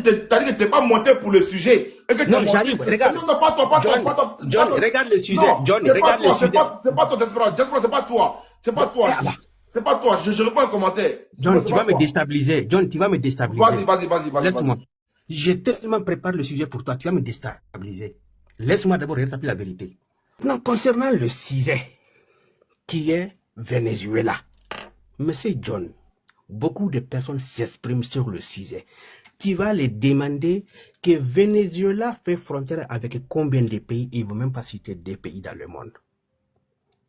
t'as dit que tu n'es pas monté pour le sujet. Et que non, j'arrive, regarde. Non, pas toi. John, regarde le sujet. John, regarde le sujet. C'est pas toi, Desperado. C'est pas toi. C'est pas toi. C'est pas toi. Je réponds un commentaire. John, tu vas me déstabiliser. John, tu vas me déstabiliser. Vas-y. Laisse-moi. J'ai tellement préparé le sujet pour toi, tu vas me déstabiliser. Laisse-moi d'abord rétablir la vérité. Non, concernant le sujet, qui est Venezuela, Monsieur John, beaucoup de personnes s'expriment sur le sujet. Tu vas les demander que Venezuela fait frontière avec combien de pays, ils ne vont même pas citer des pays dans le monde.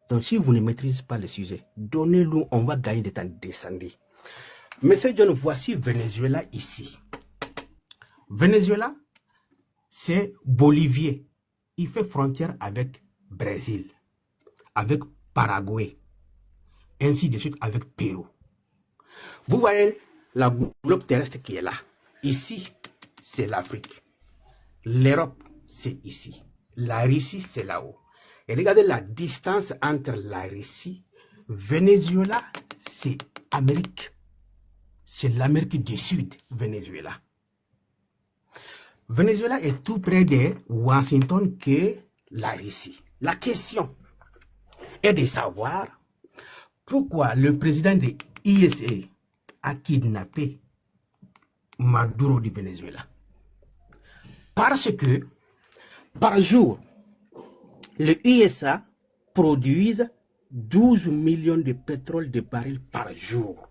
Donc si vous ne maîtrisez pas le sujet, donnez-nous, on va gagner des temps descendus. Monsieur John, voici Venezuela ici. Venezuela, c'est Bolivie. Il fait frontière avec Brésil, avec Paraguay, ainsi de suite avec Pérou. Vous voyez la globe terrestre qui est là. Ici, c'est l'Afrique. L'Europe, c'est ici. La Russie, c'est là-haut. Et regardez la distance entre la Russie, Venezuela, c'est Amérique. C'est l'Amérique du Sud, Venezuela. Venezuela est tout près de Washington que la Russie. La question est de savoir pourquoi le président de l'ISA a kidnappé Maduro du Venezuela. Parce que par jour, le USA produit 12 millions de pétrole de barils par jour.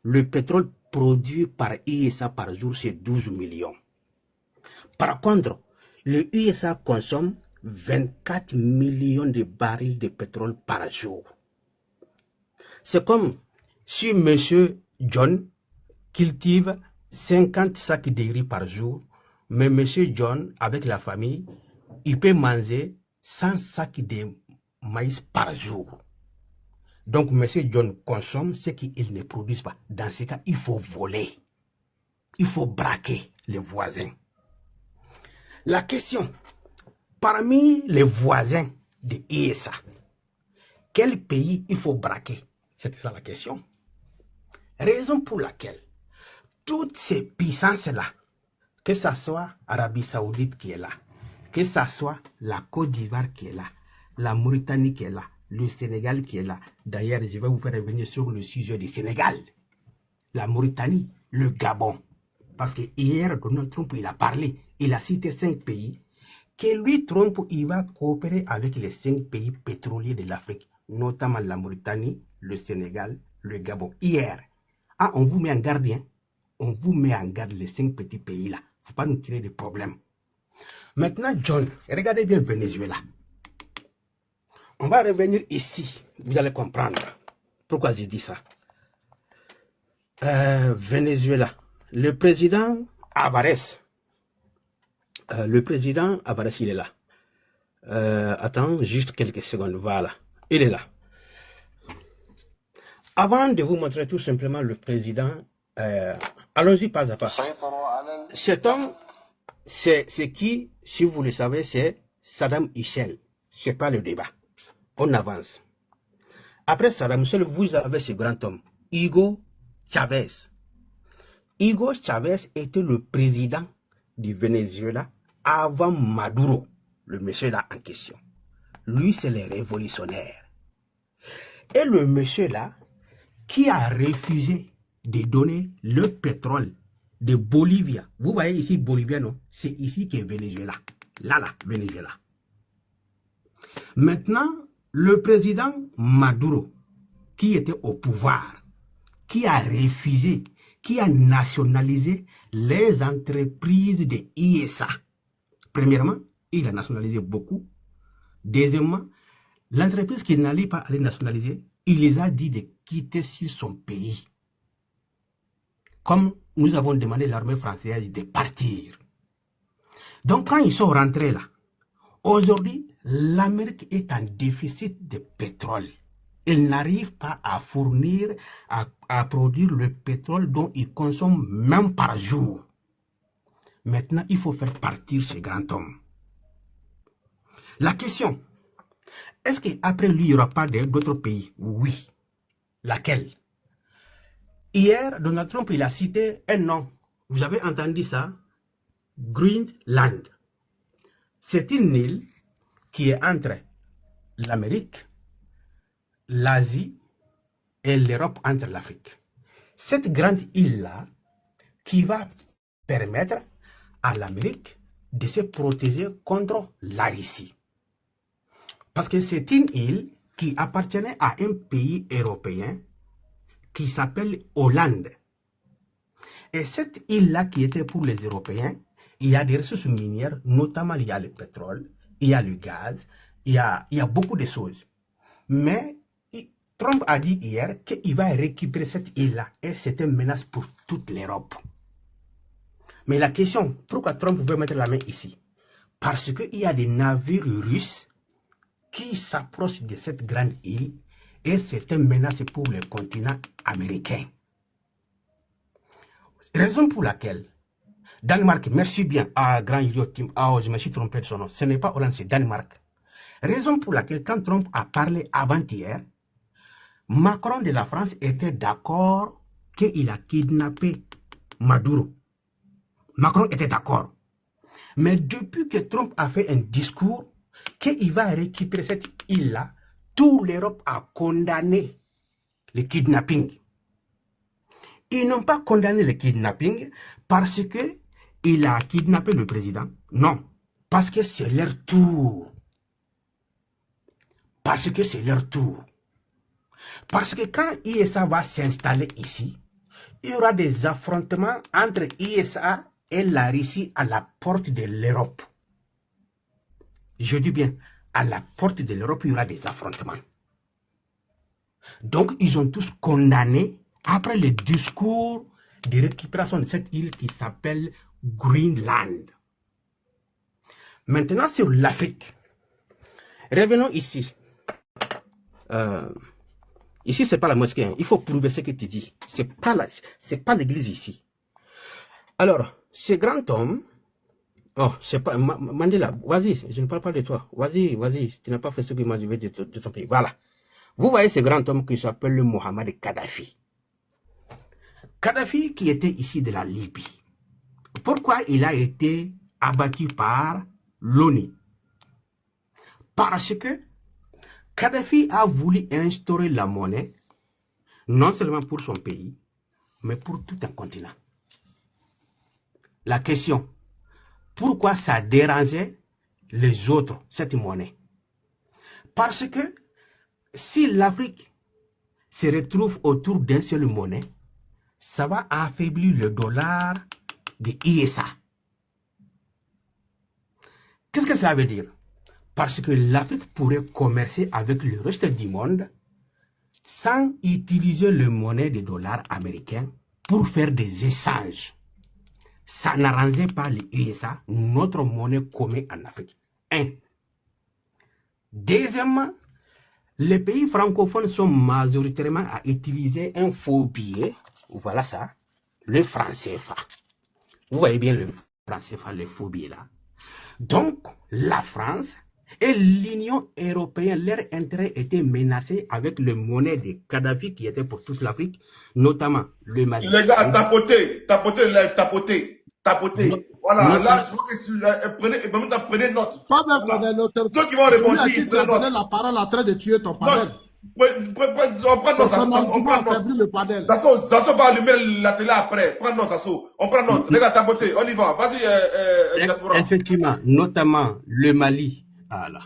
Le pétrole produit par USA par jour, c'est 12 millions. Par contre, le USA consomme 24 millions de barils de pétrole par jour. C'est comme si M. John cultive 50 sacs de riz par jour, mais M. John, avec la famille, il peut manger 100 sacs de maïs par jour. Donc M. John consomme ce qu'il ne produit pas. Dans ce cas, il faut voler. Il faut braquer les voisins. La question, parmi les voisins de ESA, quel pays il faut braquer? C'est ça la question. Raison pour laquelle toutes ces puissances-là, que ce soit l'Arabie Saoudite qui est là, que ce soit la Côte d'Ivoire qui est là, la Mauritanie qui est là, le Sénégal qui est là. D'ailleurs, je vais vous faire revenir sur le sujet du Sénégal, la Mauritanie, le Gabon. Parce que hier, Donald Trump, il a parlé, il a cité 5 pays, que lui, Trump, il va coopérer avec les 5 pays pétroliers de l'Afrique, notamment la Mauritanie, le Sénégal, le Gabon. Hier, on vous met en garde, hein? On vous met en garde les 5 petits pays-là. Il ne faut pas nous créer des problèmes. Maintenant, John, regardez bien Venezuela. On va revenir ici, vous allez comprendre pourquoi j'ai dit ça. Venezuela. Le président Alvarez, il est là. Attends, juste quelques secondes, voilà, il est là. Avant de vous montrer tout simplement le président, allons-y pas à pas. Cet homme, c'est qui, si vous le savez, c'est Saddam Hussein. C'est pas le débat. On avance. Après Saddam Hussein, vous avez ce grand homme, Hugo Chavez. Hugo Chavez était le président du Venezuela avant Maduro, le monsieur là en question. Lui, c'est le révolutionnaire. Et le monsieur là, qui a refusé de donner le pétrole de Bolivie. Vous voyez ici Bolivie, non? C'est ici qui est Venezuela. Là, Venezuela. Maintenant, le président Maduro, qui était au pouvoir, qui a refusé, qui a nationalisé les entreprises de ISA. Premièrement, il a nationalisé beaucoup. Deuxièmement, l'entreprise qu'il n'allait pas aller nationaliser, il les a dit de quitter sur son pays. Comme nous avons demandé à l'armée française de partir. Donc quand ils sont rentrés là, aujourd'hui, l'Amérique est en déficit de pétrole. Elle n'arrive pas à fournir, à produire le pétrole dont ils consomment même par jour. Maintenant, il faut faire partir ce grand homme. La question, est-ce qu'après lui, il n'y aura pas d'autres pays? Oui. Laquelle? Hier, Donald Trump, il a cité un nom, Vous avez entendu ça? Greenland. C'est une île qui est entre l'Amérique, l'Asie et l'Europe, entre l'Afrique. Cette grande île-là qui va permettre à l'Amérique de se protéger contre la Russie. Parce que c'est une île qui appartenait à un pays européen qui s'appelle Hollande. Et cette île-là qui était pour les Européens, il y a des ressources minières, notamment il y a le pétrole, il y a le gaz, il y a beaucoup de choses. Mais Trump a dit hier qu'il va récupérer cette île-là et c'est une menace pour toute l'Europe. Mais la question, pourquoi Trump veut mettre la main ici? Parce qu'il y a des navires russes qui s'approchent de cette grande île et c'est une menace pour le continent américain. Raison pour laquelle Danemark, merci bien à Grand Idiotim, je me suis trompé de son nom, ce n'est pas Hollande, c'est Danemark. Raison pour laquelle quand Trump a parlé avant-hier, Macron de la France était d'accord qu'il a kidnappé Maduro. Macron était d'accord. Mais depuis que Trump a fait un discours qu'il va récupérer cette île-là, toute l'Europe a condamné le kidnapping. Ils n'ont pas condamné le kidnapping parce qu'il a kidnappé le président. Non, parce que c'est leur tour. Parce que c'est leur tour. Parce que quand ISA va s'installer ici, il y aura des affrontements entre ISA et la Russie à la porte de l'Europe. Je dis bien, à la porte de l'Europe, il y aura des affrontements. Donc, ils ont tous condamné, après le discours de récupération de cette île qui s'appelle Greenland. Maintenant, sur l'Afrique. Revenons ici. Ici, ce n'est pas la mosquée. Hein. Il faut prouver ce que tu dis. Ce n'est pas l'église ici. Alors, ce grand homme, oh, c'est pas Mandela, vas-y, je ne parle pas de toi. Vas-y, tu n'as pas fait ce que moi je veux de ton pays. Voilà. Vous voyez ce grand homme qui s'appelle Mohamed Kadhafi. Kadhafi qui était ici de la Libye. Pourquoi il a été abattu par l'ONU? Parce que Kadhafi a voulu instaurer la monnaie, non seulement pour son pays, mais pour tout un continent. La question, pourquoi ça dérangeait les autres, cette monnaie? Parce que si l'Afrique se retrouve autour d'un seul monnaie, ça va affaiblir le dollar de ISA. Qu'est-ce que ça veut dire? Parce que l'Afrique pourrait commercer avec le reste du monde sans utiliser le monnaie de dollars américains pour faire des échanges. Ça n'arrangeait pas les USA, notre monnaie commune en Afrique. 1. Deuxièmement, les pays francophones sont majoritairement à utiliser un faux billet, voilà ça, le franc CFA. Vous voyez bien le franc CFA, le faux billet là. Donc, la France et l'Union européenne, leur intérêt était menacé avec le monnaie de Kadhafi qui était pour toute l'Afrique, notamment le Mali. Les gars, tapotez le live, tapotez. Voilà, là, je veux que prenez note. Pas même prenez note. Ceux qui vont répondre, ils prennent note. La parole en train de tuer ton panel. On prend note. On prend le panel. Zasso va allumer la télé après. Prends note, Zasso. On prend note. Les gars, tapotez. On y va. Vas-y, Diaspora. Effectivement, notamment le Mali. Ah là.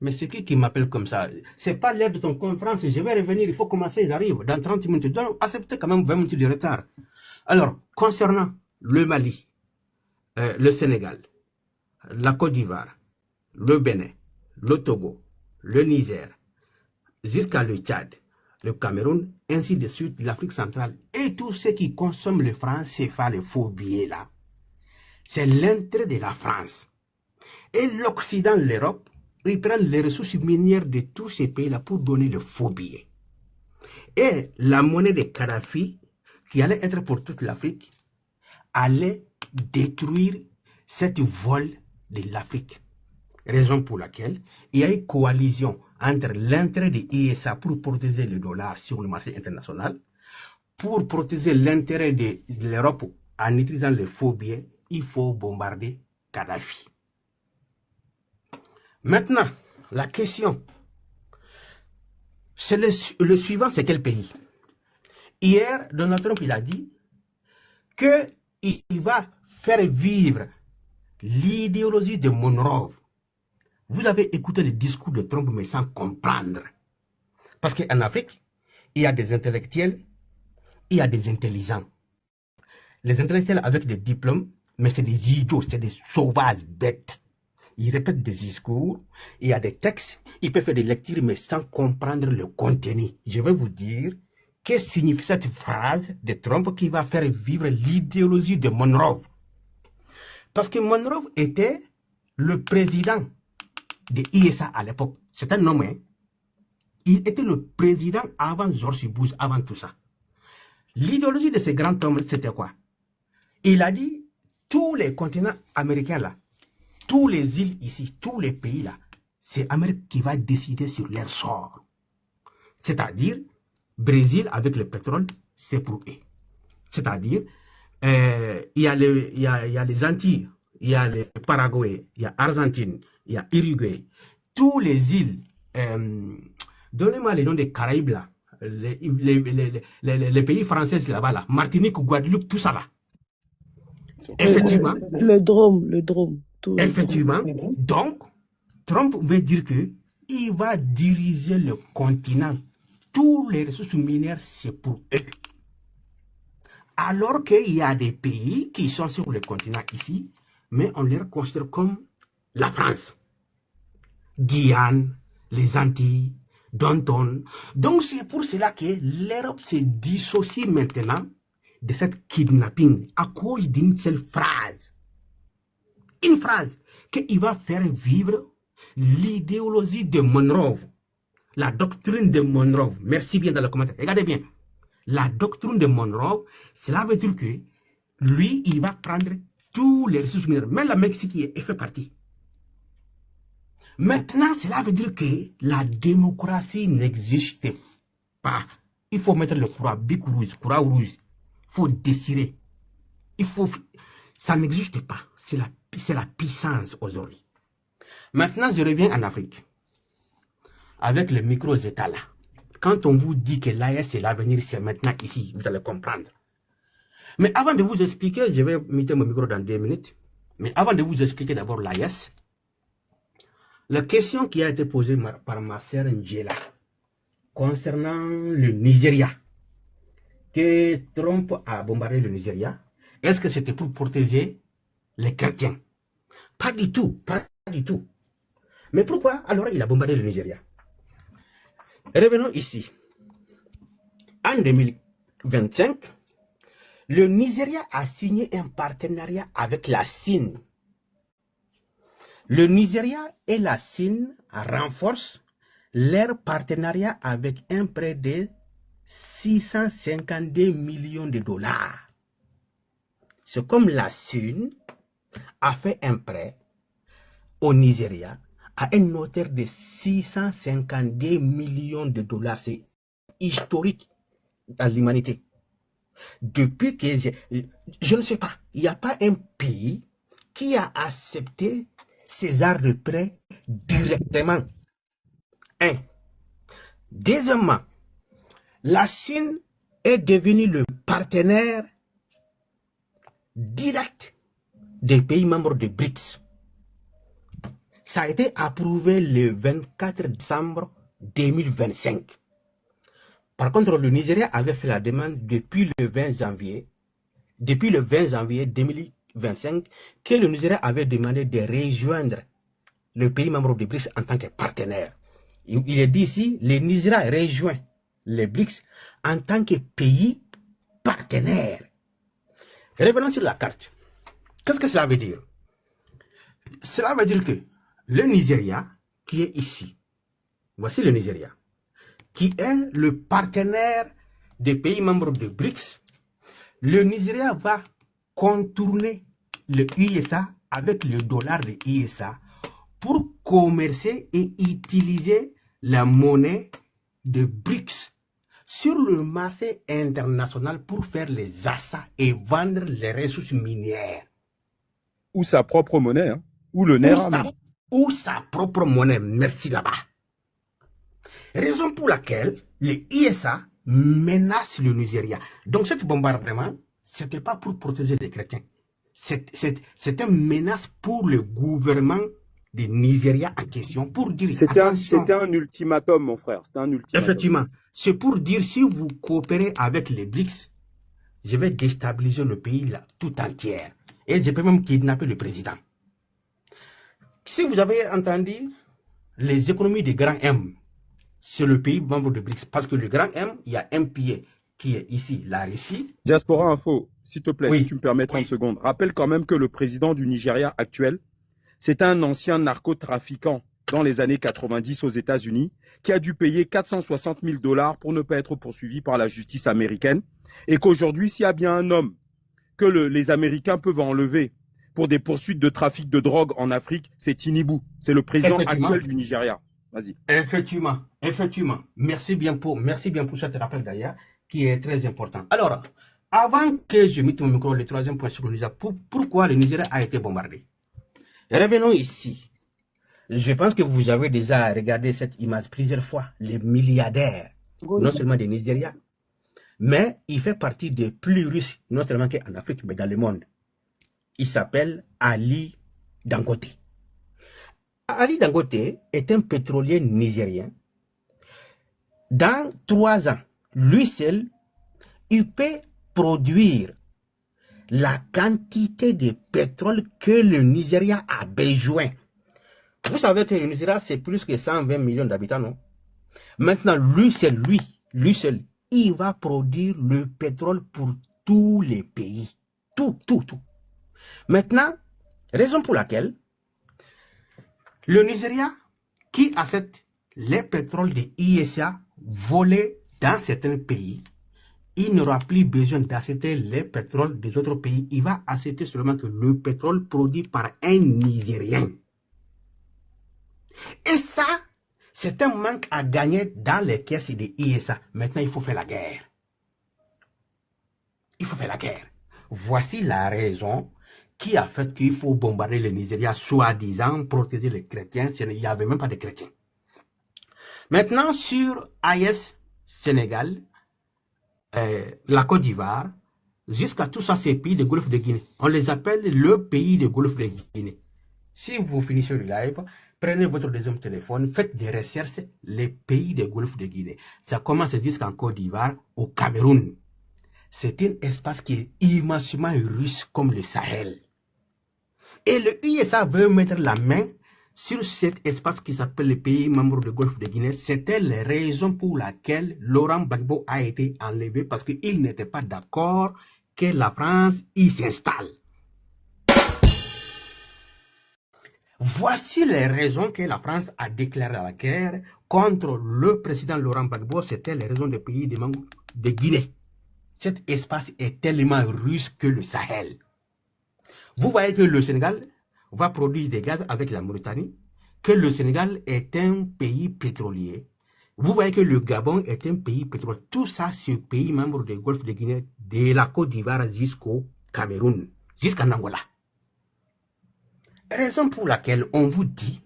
Mais c'est qui m'appelle comme ça? C'est pas l'heure de ton conférence. Je vais revenir. Il faut commencer. J'arrive dans 30 minutes. Donc, acceptez quand même 20 minutes de retard. Alors, concernant le Mali, le Sénégal, la Côte d'Ivoire, le Bénin, le Togo, le Niger, jusqu'à le Tchad, le Cameroun, ainsi de suite, l'Afrique centrale, et tous ceux qui consomment le franc CFA, les faux billets là, c'est l'intérêt de la France. Et l'Occident, l'Europe, ils prennent les ressources minières de tous ces pays-là pour donner le faux billet. Et la monnaie de Kadhafi, qui allait être pour toute l'Afrique, allait détruire cette vol de l'Afrique. Raison pour laquelle il y a une coalition entre l'intérêt de l'ISA pour protéger le dollar sur le marché international, pour protéger l'intérêt de l'Europe en utilisant le faux billet, il faut bombarder Kadhafi. Maintenant, la question, c'est le suivant, c'est quel pays? Hier, Donald Trump, il a dit qu'il va faire vivre l'idéologie de Monroe. Vous avez écouté le discours de Trump, mais sans comprendre. Parce qu'en Afrique, il y a des intellectuels, il y a des intelligents. Les intellectuels avec des diplômes, mais c'est des idiots, c'est des sauvages bêtes. Ils répètent des discours, il y a des textes, ils peuvent faire des lectures, mais sans comprendre le contenu. Je vais vous dire, qu'est-ce que signifie cette phrase de Trump qui va faire vivre l'idéologie de Monroe? Parce que Monroe était le président de l'ISA à l'époque. C'est un homme, hein? Il était le président avant George Bush, avant tout ça. L'idéologie de ce grand homme, c'était quoi? Il a dit, tous les continents américains là, tous les îles ici, tous les pays là, c'est l'Amérique qui va décider sur leur sort. C'est-à-dire, Brésil avec le pétrole, c'est pour eux. C'est-à-dire, il y a les Antilles, il y a le Paraguay, il y a Argentine, il y a Uruguay, tous les îles, donnez-moi les noms des Caraïbes là, les pays français là-bas là, Martinique, Guadeloupe, tout ça là. Effectivement. Le Drôme. Effectivement. Donc, Trump veut dire que il va diriger le continent. Tous les ressources minières, c'est pour eux. Alors qu'il y a des pays qui sont sur le continent ici, mais on les considère comme la France. Guyane, les Antilles, Danton. Donc c'est pour cela que l'Europe se dissocie maintenant de cette kidnapping à cause d'une seule phrase. Une phrase qu'il va faire vivre l'idéologie de Monroe, la doctrine de Monroe. Merci bien dans le commentaire. Regardez bien. La doctrine de Monroe, cela veut dire que lui, il va prendre tous les ressources minérales. Même la Mexique y fait partie. Maintenant, cela veut dire que la démocratie n'existe pas. Il faut mettre le croix rouge. Il faut décider. Ça n'existe pas. C'est la puissance aujourd'hui. Maintenant, je reviens en Afrique. Avec les micro-États là. Quand on vous dit que l'AES c'est l'avenir, c'est maintenant ici, vous allez comprendre. Mais avant de vous expliquer, je vais mettre mon micro dans 2 minutes. Mais avant de vous expliquer d'abord l'AES, la question qui a été posée par ma sœur Ngela concernant le Nigeria, que Trump a bombardé le Nigeria, est-ce que c'était pour protéger les chrétiens? Pas du tout, pas du tout. Mais pourquoi alors il a bombardé le Nigeria? Revenons ici. En 2025, le Nigeria a signé un partenariat avec la Chine. Le Nigeria et la Chine renforcent leur partenariat avec un prêt de 652 millions de dollars. C'est comme la Chine a fait un prêt au Nigeria à une hauteur de 652 millions de dollars. C'est historique dans l'humanité. Depuis que je ne sais pas, il n'y a pas un pays qui a accepté ces arts de prêt directement. Un. Deuxièmement, la Chine est devenue le partenaire direct des pays membres de BRICS. Ça a été approuvé le 24 décembre 2025. Par contre, le Nigeria avait fait la demande depuis le 20 janvier 2025, que le Nigeria avait demandé de rejoindre le pays membre de BRICS en tant que partenaire. Il est dit ici, le Nigeria rejoint les BRICS en tant que pays partenaire. Revenons sur la carte. Qu'est-ce que cela veut dire? Cela veut dire que le Nigeria, qui est ici, voici le Nigeria, qui est le partenaire des pays membres de BRICS, le Nigeria va contourner le USA avec le dollar de USA pour commercer et utiliser la monnaie de BRICS. sur le marché international pour faire les achats et vendre les ressources minières. Ou sa propre monnaie, hein, ou le Naira même. Ou sa propre monnaie, merci là-bas. Raison pour laquelle les ISA menacent le Nigeria. Donc, ce bombardement, ce n'était pas pour protéger les chrétiens. C'est une menace pour le gouvernement du Nigeria en question, pour dire... C'était un ultimatum, mon frère. C'était un ultimatum. Effectivement. C'est pour dire, si vous coopérez avec les BRICS, je vais déstabiliser le pays là, tout entier. Et je peux même kidnapper le président. Si vous avez entendu les économies des grands M, c'est le pays membre de BRICS. Parce que le grand M, il y a un pied qui est ici, la Russie. Diaspora Info, s'il te plaît, oui. si tu me permets 30 secondes. Rappelle quand même que le président du Nigeria actuel, c'est un ancien narcotrafiquant dans les années 90 aux États-Unis qui a dû payer 460 000 $ pour ne pas être poursuivi par la justice américaine. Et qu'aujourd'hui, s'il y a bien un homme que les Américains peuvent enlever pour des poursuites de trafic de drogue en Afrique, c'est Tinubu. C'est le président actuel du Nigeria. Vas-y. Effectivement. Merci bien pour ce rappel d'ailleurs, qui est très important. Alors, avant que je mette mon micro, le troisième point sur le Nigeria, pourquoi le Nigeria a été bombardé? Revenons ici. Je pense que vous avez déjà regardé cette image plusieurs fois. Les milliardaires, non seulement des Nigériens, mais il fait partie des plus riches, non seulement qu'en Afrique, mais dans le monde. Il s'appelle Ali Dangote. Ali Dangote est un pétrolier nigérien. Dans 3 ans, lui seul, il peut produire la quantité de pétrole que le Nigeria a besoin. Vous savez que le Nigeria, c'est plus que 120 millions d'habitants, non? Maintenant, lui seul, il va produire le pétrole pour tous les pays. Tout. Maintenant, raison pour laquelle le Nigeria, qui achète les pétroles de ISA volés dans certains pays, il n'aura plus besoin d'acheter les pétroles des autres pays. Il va acheter seulement que le pétrole produit par un Nigérien. Et ça, c'est un manque à gagner dans les caisses de ISA. Maintenant, il faut faire la guerre. Voici la raison qui a fait qu'il faut bombarder le Nigeria, soi-disant protéger les chrétiens. Il n'y avait même pas de chrétiens. Maintenant, sur AES Sénégal, la Côte d'Ivoire, jusqu'à tous ces pays du Golfe de Guinée. On les appelle le pays du Golfe de Guinée. Si vous finissez le live, prenez votre deuxième téléphone, faites des recherches, les pays du Golfe de Guinée. Ça commence jusqu'en Côte d'Ivoire, au Cameroun. C'est un espace qui est immensément riche comme le Sahel. Et le USA veut mettre la main sur cet espace qui s'appelle le pays membre du Golfe de Guinée. C'était la raison pour laquelle Laurent Gbagbo a été enlevé, parce qu'il n'était pas d'accord que la France y s'installe. Voici les raisons que la France a déclaré la guerre contre le président Laurent Gbagbo. C'était les raisons des pays membres de Guinée. Cet espace est tellement riche que le Sahel. Vous voyez que le Sénégal va produire des gaz avec la Mauritanie, que le Sénégal est un pays pétrolier. Vous voyez que le Gabon est un pays pétrolier. Tout ça, c'est pays membre du Golfe de Guinée, de la Côte d'Ivoire jusqu'au Cameroun, jusqu'en Angola. Raison pour laquelle on vous dit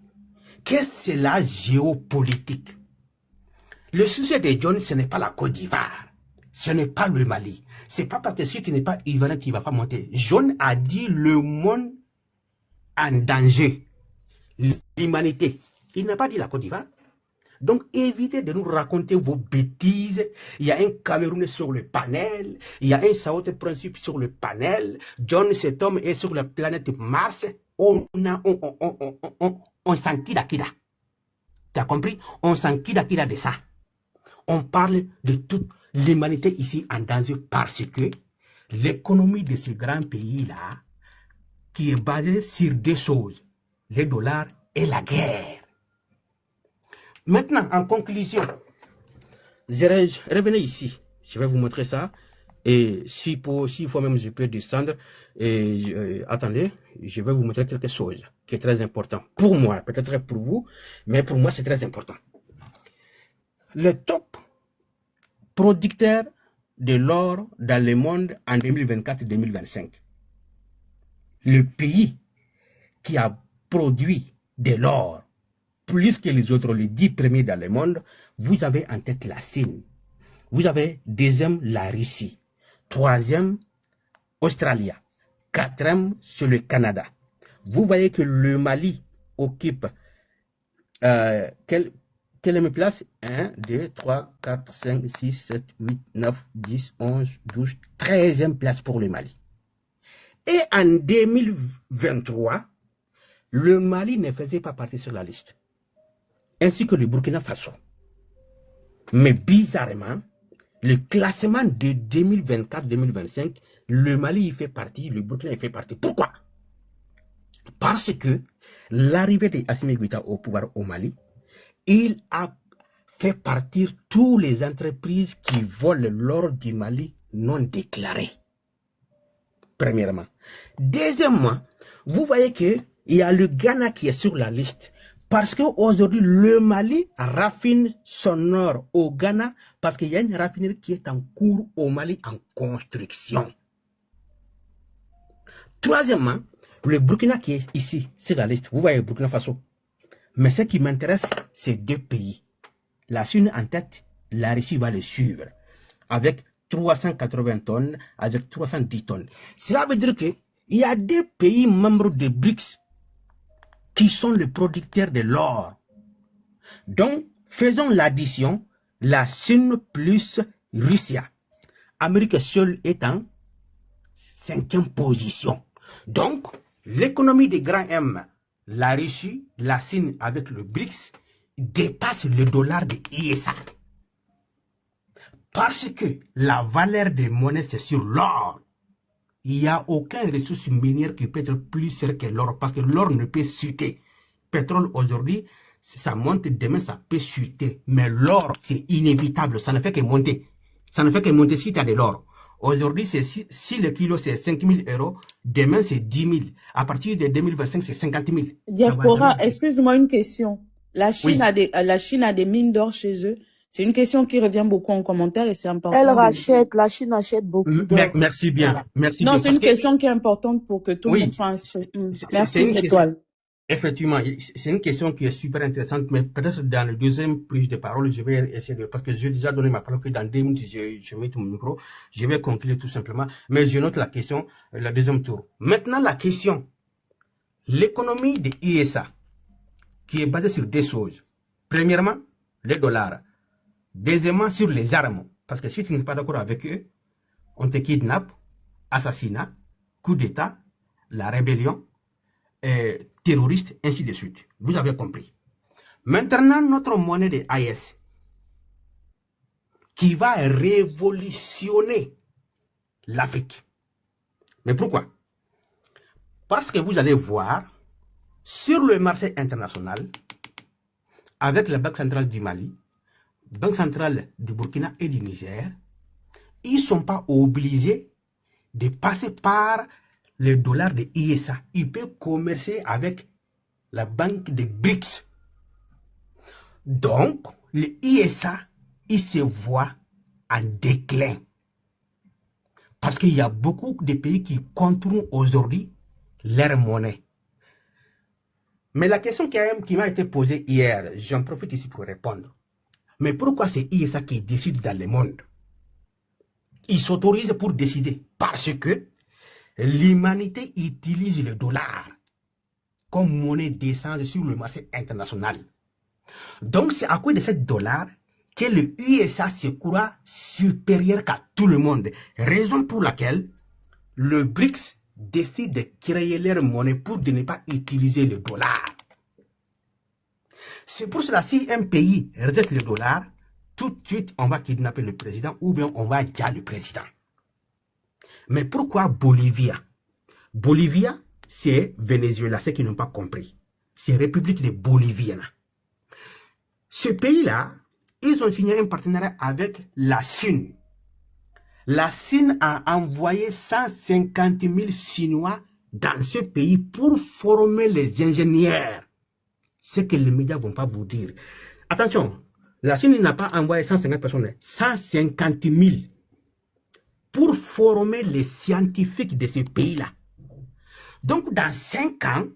que c'est la géopolitique. Le sujet de John, ce n'est pas la Côte d'Ivoire. Ce n'est pas le Mali. Ce n'est pas parce que si tu n'es pas Ivoirien, tu ne vas pas monter. John a dit le monde en danger. L'humanité. Il n'a pas dit la Côte d'Ivoire. Donc évitez de nous raconter vos bêtises. Il y a un Camerounais sur le panel. Il y a un Sao Principe sur le panel. John, cet homme, est sur la planète Mars. On s'en kida. Tu as compris? On s'en kida de ça. On parle de toute l'humanité ici en danger parce que l'économie de ce grand pays-là, qui est basée sur deux choses, les dollars et la guerre. Maintenant, en conclusion, revenez ici. Je vais vous montrer ça. Et s'il faut même, je peux descendre. Et attendez, je vais vous montrer quelque chose qui est très important. Pour moi, peut-être pour vous, mais pour moi, c'est très important. Le top producteur de l'or dans le monde en 2024-2025. Le pays qui a produit de l'or plus que les autres, les 10 premiers dans le monde, vous avez en tête la Chine. Vous avez deuxième la Russie. Troisième, Australie. Quatrième, c'est le Canada. Vous voyez que le Mali occupe quelle place? 1, 2, 3, 4, 5, 6, 7, 8, 9, 10, 11, 12, 13e place pour le Mali. Et en 2023, le Mali ne faisait pas partie sur la liste, ainsi que le Burkina Faso. Mais bizarrement, le classement de 2024-2025, le Mali y fait partie, le Burkina y fait partie. Pourquoi? Parce que l'arrivée d'Assimi Goïta au pouvoir au Mali, il a fait partir toutes les entreprises qui volent l'or du Mali non déclaré. Premièrement. Deuxièmement, vous voyez qu'il y a le Ghana qui est sur la liste. Parce qu'aujourd'hui, le Mali raffine son or au Ghana parce qu'il y a une raffinerie qui est en cours au Mali en construction. Troisièmement, le Burkina qui est ici sur la liste. Vous voyez Burkina Faso. Mais ce qui m'intéresse, c'est deux pays. La Chine en tête, la Russie va le suivre. Avec 380 tonnes, avec 310 tonnes. Cela veut dire qu'il y a deux pays membres de BRICS qui sont les producteurs de l'or. Donc, faisons l'addition, la Chine plus Russie. Amérique seule est en 5e position. Donc, l'économie des grands M, la Russie, la Chine avec le BRICS, dépasse le dollar de ISA. Parce que la valeur des monnaies, c'est sur l'or. Il n'y a aucune ressource minière qui peut être plus chère que l'or, parce que l'or ne peut chuter. Pétrole aujourd'hui, si ça monte, demain ça peut chuter. Mais l'or, c'est inévitable, ça ne fait que monter. Ça ne fait que monter si tu as de l'or. Aujourd'hui, si le kilo c'est 5 000 €, demain c'est 10 000. À partir de 2025, c'est 50 000. Diaspora, excuse-moi une question. La Chine, oui. La Chine a des mines d'or chez eux. C'est une question qui revient beaucoup en commentaire et c'est important. Elle rachète, la Chine achète beaucoup d'or. Merci bien. Voilà. Merci non, bien, c'est une question qui est importante pour que tout le monde fasse. Merci, Étoile. Effectivement, c'est une question qui est super intéressante, mais peut-être dans le deuxième prise de parole, je vais essayer de, parce que j'ai déjà donné ma parole que dans 2 minutes, je mets mon micro, je vais conclure tout simplement, mais je note la question, le deuxième tour. Maintenant, la question, l'économie de ISA, qui est basée sur deux choses. Premièrement, les dollars. Deuxièmement, sur les armes, parce que si tu n'es pas d'accord avec eux, on te kidnappe, assassinat, coup d'État, la rébellion, terroristes, ainsi de suite. Vous avez compris. Maintenant, notre monnaie de AES, qui va révolutionner l'Afrique. Mais pourquoi? Parce que vous allez voir, sur le marché international, avec la Banque centrale du Mali, Banque centrale du Burkina et du Niger, ils ne sont pas obligés de passer par le dollar de ISA. Ils peuvent commercer avec la banque de BRICS. Donc, le ISA, il se voit en déclin. Parce qu'il y a beaucoup de pays qui contrôlent aujourd'hui leur monnaie. Mais la question qui m'a été posée hier, j'en profite ici pour répondre. Mais pourquoi c'est ISA qui décide dans le monde? Ils s'autorisent pour décider. Parce que l'humanité utilise le dollar comme monnaie d'échange sur le marché international. Donc c'est à cause de ce dollar que le USA se croit supérieur qu'à tout le monde. Raison pour laquelle le BRICS décide de créer leur monnaie pour ne pas utiliser le dollar. C'est pour cela, si un pays rejette le dollar, tout de suite on va kidnapper le président ou bien on va dire le président. Mais pourquoi Bolivie? Bolivie, c'est Venezuela, ceux qui n'ont pas compris. C'est République de Bolivie. Ce pays-là, ils ont signé un partenariat avec la Chine. La Chine a envoyé 150 000 Chinois dans ce pays pour former les ingénieurs. Ce que les médias ne vont pas vous dire. Attention, La Chine n'a pas envoyé 150 personnes, 150 000 pour former les scientifiques de ce pays-là. Donc, dans 5 ans,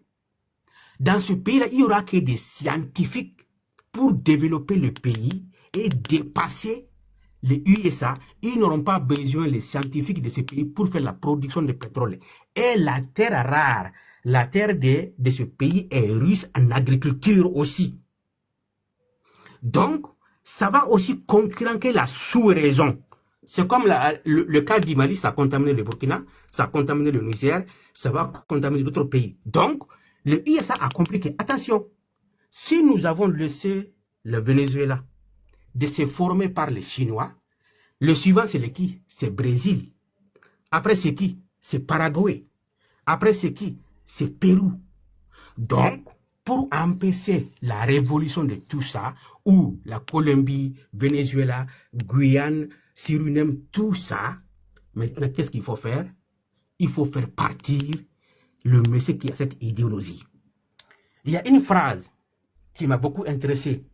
dans ce pays-là, il n'y aura que des scientifiques pour développer le pays et dépasser les USA. Ils n'auront pas besoin, les scientifiques de ce pays, pour faire la production de pétrole. Et la terre rare, la terre de ce pays est riche en agriculture aussi. Donc, ça va aussi concurrencer la sous-région. C'est comme le cas du Mali, ça a contaminé le Burkina, ça a contaminé le Niger, ça va contaminer d'autres pays. Donc, le USA a compris que, attention, si nous avons laissé le Venezuela de se former par les Chinois, le suivant c'est qui? C'est Brésil. Après c'est qui? C'est Paraguay. Après c'est qui? C'est Pérou. Donc, pour empêcher la révolution de tout ça, où la Colombie, Venezuela, Guyane, Suriname, tout ça, maintenant qu'est-ce qu'il faut faire? Il faut faire partir le monsieur qui a cette idéologie. Il y a une phrase qui m'a beaucoup intéressé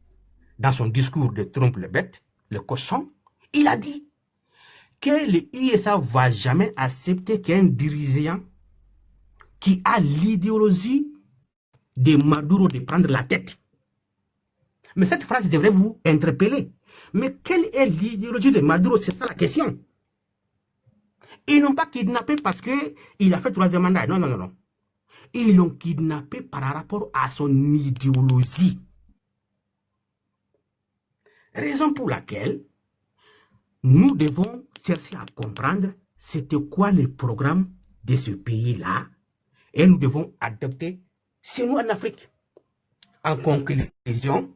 dans son discours de Trump le bête, le cochon. Il a dit que le USA ne va jamais accepter qu'un dirigeant qui a l'idéologie de Maduro de prendre la tête. Mais cette phrase devrait vous interpeller. Mais quelle est l'idéologie de Maduro? C'est ça la question. Ils n'ont pas kidnappé parce qu'il a fait 3e mandat. Non, non, non, non. Ils l'ont kidnappé par rapport à son idéologie. Raison pour laquelle nous devons chercher à comprendre c'était quoi le programme de ce pays-là et nous devons adopter chez nous en Afrique. En conclusion,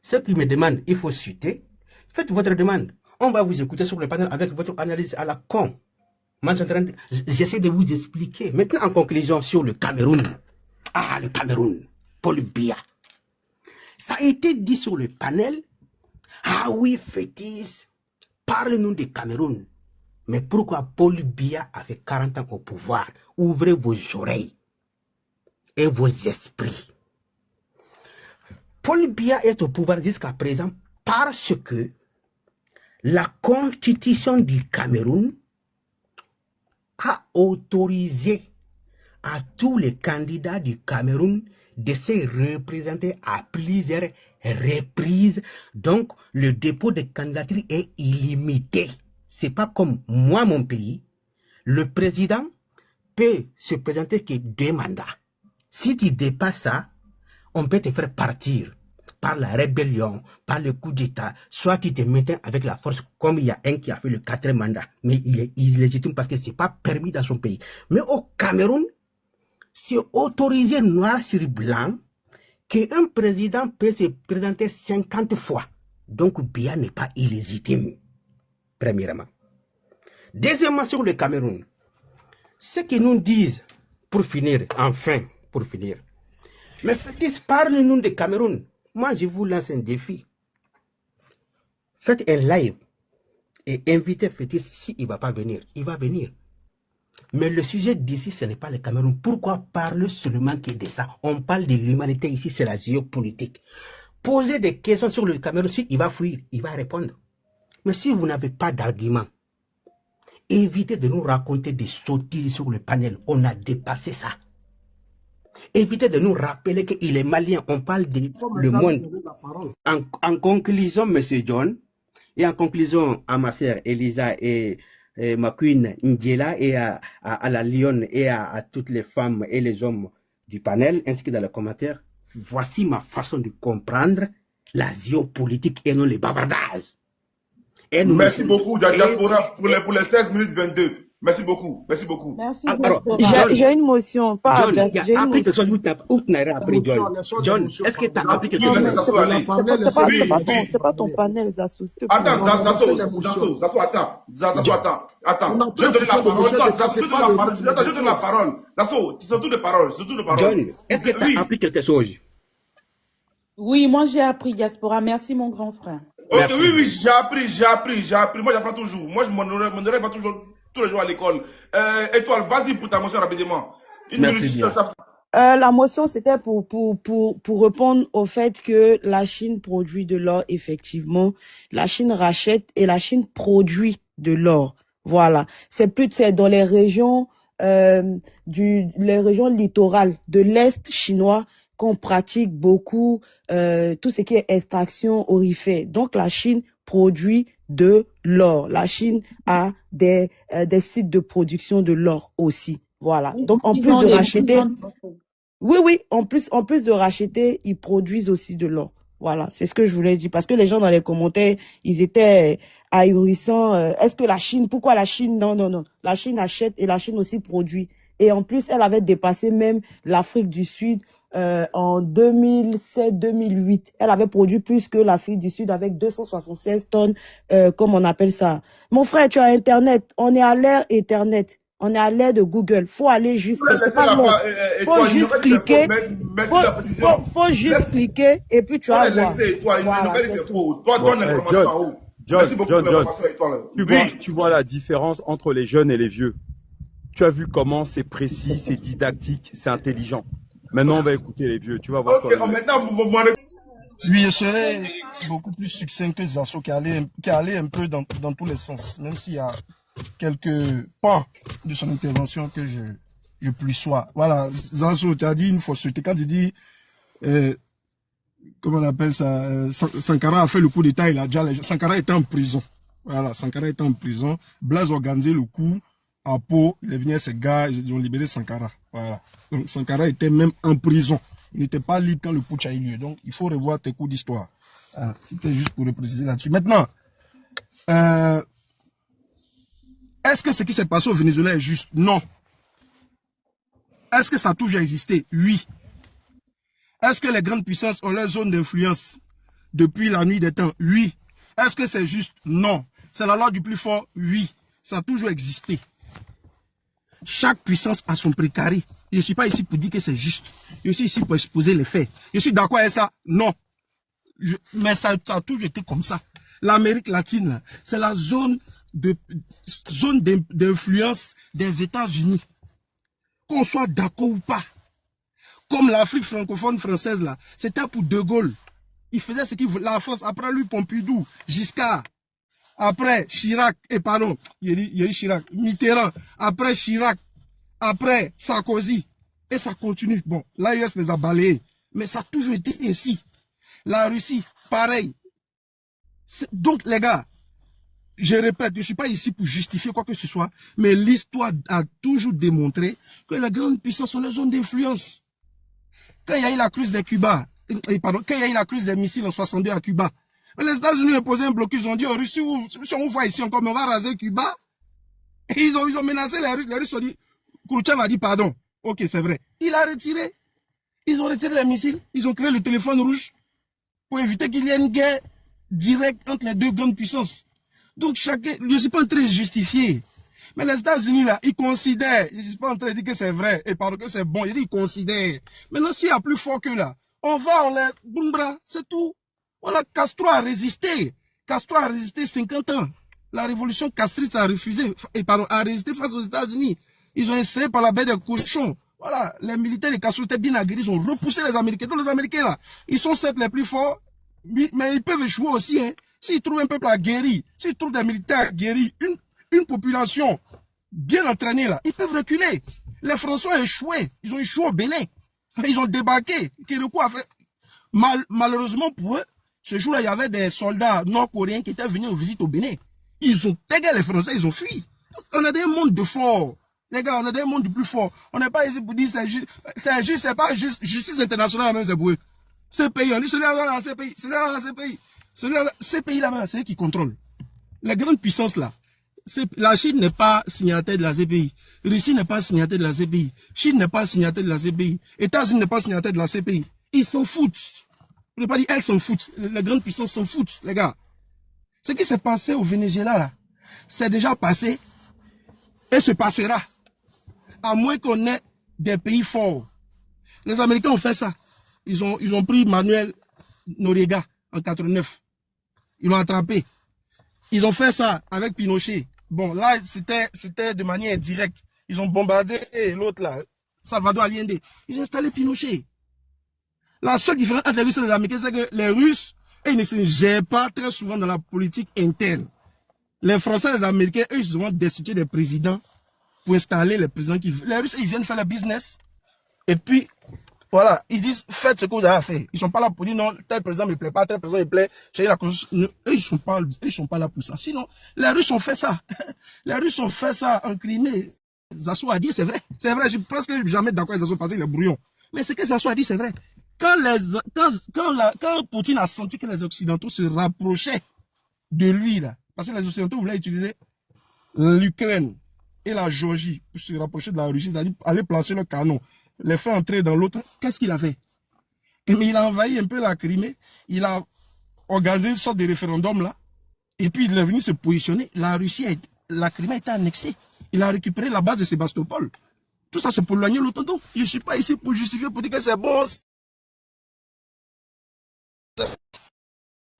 ceux qui me demandent, il faut citer, faites votre demande. On va vous écouter sur le panel avec votre analyse à la con. J'essaie de vous expliquer. Maintenant, en conclusion, sur le Cameroun. Ah, le Cameroun. Paul Biya. Ça a été dit sur le panel. Ah oui, Fétis, parle-nous du Cameroun. Mais pourquoi Paul Biya avait 40 ans au pouvoir? Ouvrez vos oreilles et vos esprits. Paul Biya est au pouvoir jusqu'à présent parce que la constitution du Cameroun a autorisé à tous les candidats du Cameroun de se représenter à plusieurs reprises. Donc, le dépôt de candidature est illimité. C'est pas comme moi, mon pays. Le président peut se présenter que 2 mandats. Si tu dépasses ça, on peut te faire partir par la rébellion, par le coup d'État. Soit tu te maintiens avec la force, comme il y a un qui a fait le 4e mandat. Mais il est illégitime parce que ce n'est pas permis dans son pays. Mais au Cameroun, c'est autorisé noir sur blanc qu'un président peut se présenter 50 fois. Donc Biya n'est pas illégitime, premièrement. Deuxièmement, sur le Cameroun, ce qu'ils nous disent, pour finir, enfin, pour finir, mais Fétis, parle-nous de Cameroun. Moi, je vous lance un défi. Faites un live et invitez Fétis. Si il ne va pas venir, il va venir. Mais le sujet d'ici, ce n'est pas le Cameroun. Pourquoi parler seulement que de ça? On parle de l'humanité ici, c'est la géopolitique. Posez des questions sur le Cameroun, si il va fuir, il va répondre. Mais si vous n'avez pas d'argument, évitez de nous raconter des sottises sur le panel. On a dépassé ça. Évitez de nous rappeler qu'il est malien. On parle de le monde. En conclusion, M. John, et en conclusion à ma sœur Elisa et ma queen Ndjela et à la Lyon et à toutes les femmes et les hommes du panel, ainsi que dans les commentaires, voici ma façon de comprendre la géopolitique et non les bavardages. Merci beaucoup, Diaspora, pour les 16 minutes 22. Merci beaucoup. Merci beaucoup. Merci Alors, beaucoup. J'ai une motion. Pas John, il y j'ai a une appris motion. quelque chose où tu n'as appris, John. John, est-ce que tu as appris quelque Oui, chose? laissez Zato aller. C'est pas ton panel, Zassou. S'il te plaît. Attends, Zato, attends. Attends. Je donne la parole. Je donne la parole. Zato, c'est surtout de parole. John, est-ce que tu as appris quelque chose? Oui, moi j'ai appris Diaspora. Merci mon grand frère. Ok, Merci. oui, j'ai appris. Moi, j'apprends toujours. Moi, mon oreille va toujours tous les jours à l'école. Étoile, vas-y pour ta motion rapidement. Une Merci minute, bien. La motion, c'était pour répondre au fait que la Chine produit de l'or, effectivement. La Chine rachète et la Chine produit de l'or. Voilà. C'est dans les régions, les régions littorales de l'Est chinois qu'on pratique beaucoup, tout ce qui est extraction aurifère. Donc, la Chine produit de l'or. La Chine a des sites de production de l'or aussi. Voilà. Donc, en plus de racheter, oui, en plus de racheter, ils produisent aussi de l'or. Voilà, c'est ce que je voulais dire. Parce que les gens dans les commentaires, ils étaient ahurissants. Est-ce que la Chine, pourquoi la Chine? Non. La Chine achète et la Chine aussi produit. Et en plus, elle avait dépassé même l'Afrique du Sud en 2007-2008. Elle avait produit plus que l'Afrique du Sud avec 276 tonnes, comme on appelle ça. Mon frère, tu as Internet. On est à l'ère Internet. On est à l'ère de Google. Faut aller juste, c'est pas long. Faut juste cliquer. Faut juste cliquer et puis tu vas voir. John, tu vois la différence entre les jeunes et les vieux. Tu as vu comment c'est précis, c'est didactique, c'est intelligent. Maintenant, on va écouter les vieux. Tu vas voir. Oui, je serais beaucoup plus succinct que Zasso qui allait un peu dans tous les sens, même s'il y a quelques pans de son intervention que je plus sois. Voilà, Zasso, tu as dit une fausseté. Quand tu dis, comment on appelle ça, Sankara a fait le coup d'État, Sankara était en prison. Voilà, Sankara était en prison. Blaise organisait le coup à Pau, il est venu ces gars, ils ont libéré Sankara. Voilà. Donc Sankara était même en prison. Il n'était pas libre quand le putsch a eu lieu. Donc il faut revoir tes cours d'histoire. C'était juste pour le préciser là-dessus. Maintenant, est-ce que ce qui s'est passé au Venezuela est juste? Non. Est-ce que ça a toujours existé? Oui. Est-ce que les grandes puissances ont leur zone d'influence depuis la nuit des temps? Oui. Est-ce que c'est juste? Non. C'est la loi du plus fort? Oui. Ça a toujours existé. Chaque puissance a son précaré. Je ne suis pas ici pour dire que c'est juste. Je suis ici pour exposer les faits. Je suis d'accord avec ça? Non. Mais ça a toujours été comme ça. L'Amérique latine, c'est la zone d'influence des États-Unis. Qu'on soit d'accord ou pas. Comme l'Afrique francophone française, là, c'était pour De Gaulle. Il faisait ce qu'il voulait. La France, après lui, Pompidou, Giscard. Après Chirac, il y a eu Chirac, Mitterrand, après Chirac, après Sarkozy, et ça continue. Bon, l'AES les a balayés, mais ça a toujours été ainsi. La Russie, pareil. Donc les gars, je répète, je ne suis pas ici pour justifier quoi que ce soit, mais l'histoire a toujours démontré que les grandes puissances sont les zones d'influence. Quand il y a eu la crise des Cuba, quand il y a eu la crise des missiles en 62 à Cuba, les États-Unis ont posé un blocus, ils ont dit aux Russes, si on voit ici encore, mais on va raser Cuba. Et ils ont menacé les Russes. Les Russes ont dit, Khrouchtchev a dit pardon. Ok, c'est vrai. Il a retiré. Ils ont retiré les missiles. Ils ont créé le téléphone rouge pour éviter qu'il y ait une guerre directe entre les deux grandes puissances. Donc chacun, je ne suis pas en train de justifier. Mais les États-Unis là, ils considèrent, je ne suis pas en train de dire que c'est vrai et pardon que c'est bon, ils considèrent. Maintenant, s'il y a plus fort que là, on les boumbra, c'est tout. Voilà, Castro a résisté. Castro a résisté 50 ans. La révolution castriste a refusé, a résisté face aux États-Unis. Ils ont essayé par la baie des cochons. Voilà, les militaires de Castro étaient bien aguerris, ils ont repoussé les Américains. Donc les Américains là, ils sont certes les plus forts, mais ils peuvent échouer aussi. Hein. S'ils trouvent un peuple aguerri, s'ils trouvent des militaires aguerris, une population bien entraînée là, ils peuvent reculer. Les Français ont échoué. Ils ont échoué au Bénin. Ils ont débarqué. Kérékou a fait. Malheureusement pour eux, ce jour-là, il y avait des soldats nord-coréens qui étaient venus en visite au Bénin. Ils ont tagué les Français, ils ont fui. On a des mondes de forts. Les gars, on a des mondes du plus fort. On n'est pas ici pour dire c'est juste, c'est pas juste, justice internationale, même c'est pour eux. Ces pays, on dit celui-là, ces pays, celui-là, ces pays. Ces pays-là, c'est eux qui contrôlent. Les grandes puissances là, la Chine n'est pas signataire de la CPI. Russie n'est pas signataire de la CPI. Chine n'est pas signataire de la CPI. États-Unis n'est pas signataire de la CPI. Ils s'en foutent. Je ne veux pas dire elles s'en foutent. Les grandes puissances s'en foutent, les gars. Ce qui s'est passé au Venezuela, là, c'est déjà passé et se passera. À moins qu'on ait des pays forts. Les Américains ont fait ça. Ils ont pris Manuel Noriega en 89. Ils l'ont attrapé. Ils ont fait ça avec Pinochet. Bon, là, c'était de manière indirecte. Ils ont bombardé l'autre là, Salvador Allende. Ils ont installé Pinochet. La seule différence entre les Russes et les Américains, c'est que les Russes, ils ne se gèrent pas très souvent dans la politique interne. Les Français et les Américains, eux, ils ont destitué des présidents pour installer les présidents qui veulent. Les Russes, ils viennent faire le business. Et puis, voilà, ils disent, faites ce que vous avez à faire. Ils ne sont pas là pour dire, non, tel président ne me plaît pas, tel président me plaît. La eux, ils sont pas là pour ça. Sinon, les Russes ont fait ça. Les Russes ont fait ça en Crimée. Zasso a dit, c'est vrai. C'est vrai, je suis presque jamais d'accord avec Zasso parce qu'il est brouillon. Mais ce que Zasso a dit, c'est vrai. Quand Poutine a senti que les Occidentaux se rapprochaient de lui, là, parce que les Occidentaux voulaient utiliser l'Ukraine et la Géorgie pour se rapprocher de la Russie, c'est-à-dire aller placer le canon, les faire entrer dans l'autre, qu'est-ce qu'il a fait? Mais il a envahi un peu la Crimée, il a organisé une sorte de référendum là, et puis il est venu se positionner. La Crimée a été annexée. Il a récupéré la base de Sébastopol. Tout ça, c'est pour éloigner l'OTAN. Je ne suis pas ici pour justifier, pour dire que c'est bon.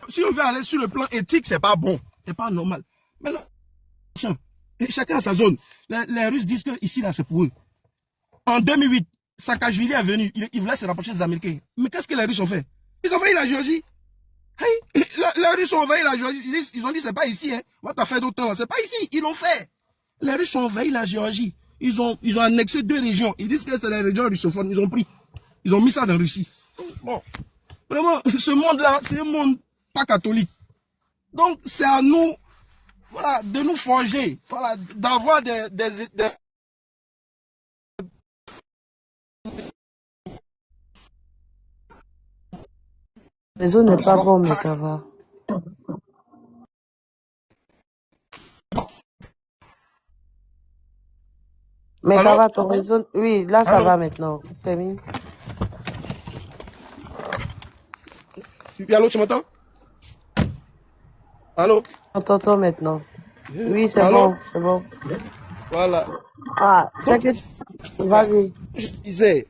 Si on veut aller sur le plan éthique, c'est pas bon. C'est pas normal. Mais là, chacun a sa zone. Les Russes disent que ici, là, c'est pour eux. En 2008, Saakashvili est venu. Il voulait se rapprocher des Américains. Mais qu'est-ce que les Russes ont fait? Ils ont envahi la Géorgie. Hey, les Russes ont envahi la Géorgie. Ils ont dit, c'est pas ici. Hein. Moi, t'as fait d'autres temps. C'est pas ici. Ils l'ont fait. Les Russes ont envahi la Géorgie. Ils ont annexé 2 régions. Ils disent que c'est les régions russophones. Ils ont pris. Ils ont mis ça dans la Russie. Bon. Vraiment, ce monde-là, c'est un monde pas catholique. Donc, c'est à nous, voilà, de nous forger, voilà, d'avoir des... Le réseau n'est pas bon, mais ça va. Mais ça va, ton réseau... Oui, là, ça va maintenant. Termine. Allô, tu m'entends? Allô? On t'entend maintenant. Oui, c'est bon, c'est bon. Voilà. Ah, c'est que... Vas-y. Je disais,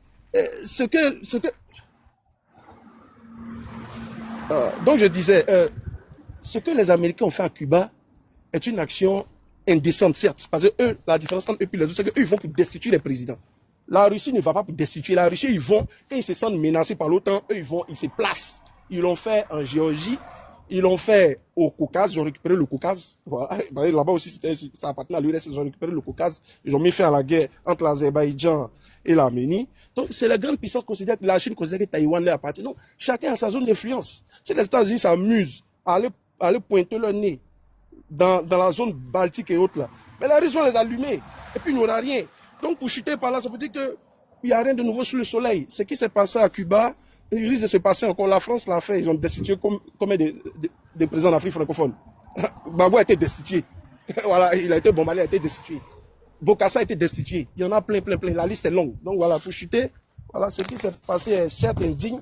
donc je disais, ce que les Américains ont fait à Cuba est une action indécente, certes, parce que eux, la différence entre eux et les autres, c'est qu'eux, ils vont pour destituer les présidents. La Russie ne va pas pour destituer. La Russie, ils vont, quand ils se sentent menacés par l'OTAN, eux, ils se placent. Ils l'ont fait en Géorgie, ils l'ont fait au Caucase, ils ont récupéré le Caucase. Voilà. Là-bas aussi, ça appartenait à l'URSS, ils ont récupéré le Caucase. Ils ont mis fin à la guerre entre l'Azerbaïdjan et l'Arménie. Donc, c'est la grande puissance considère que la Chine considère que Taïwan leur appartient. Donc, chacun a sa zone d'influence. Si les États-Unis s'amusent à aller pointer leur nez dans la zone baltique et autres là, mais la Russie va les allumer. Et puis, il n'y aura rien. Donc, pour chuter par là, ça veut dire qu'il n'y a rien de nouveau sous le soleil. Ce qui s'est passé à Cuba, il risque de se passer encore. La France l'a fait. Ils ont destitué combien de présidents d'Afrique francophone. Gbagbo a été destitué. Voilà, il a été bombardé, il a été destitué. Bokassa a été destitué. Il y en a plein. La liste est longue. Donc voilà, pour chuter, voilà, ce qui s'est passé est certes indigne,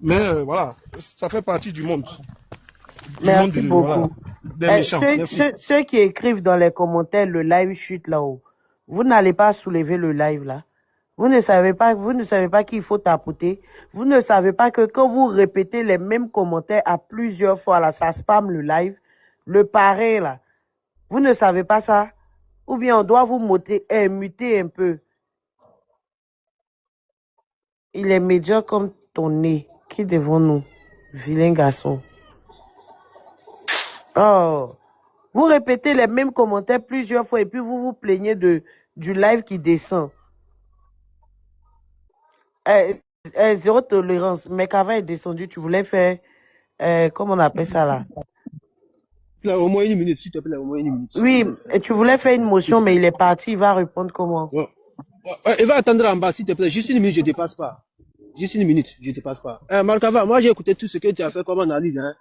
mais voilà, ça fait partie du monde. Merci beaucoup. Voilà, des méchants. Ceux qui écrivent dans les commentaires le live chute là-haut, vous n'allez pas soulever le live là. Vous ne savez pas qu'il faut tapoter. Vous ne savez pas que quand vous répétez les mêmes commentaires à plusieurs fois, là, ça spamme le live. Le pareil, là. Vous ne savez pas ça? Ou bien on doit vous muter un peu. Il est médiocre comme ton nez. Qui devant nous? Vilain garçon. Oh. Vous répétez les mêmes commentaires plusieurs fois et puis vous vous plaignez du live qui descend. Zéro tolérance. Mekava est descendu. Tu voulais faire, comment on appelle ça là? Là, au moins 1 minute, s'il te plaît, au moins 1 minute. Oui, et tu voulais faire une motion, mais il est parti. Il va répondre comment? Ouais. Il va attendre en bas, s'il te plaît. Juste 1 minute, je ne dépasse pas. Juste 1 minute, je ne dépasse pas. Markava, moi j'ai écouté tout ce que tu as fait comme analyse. Hein.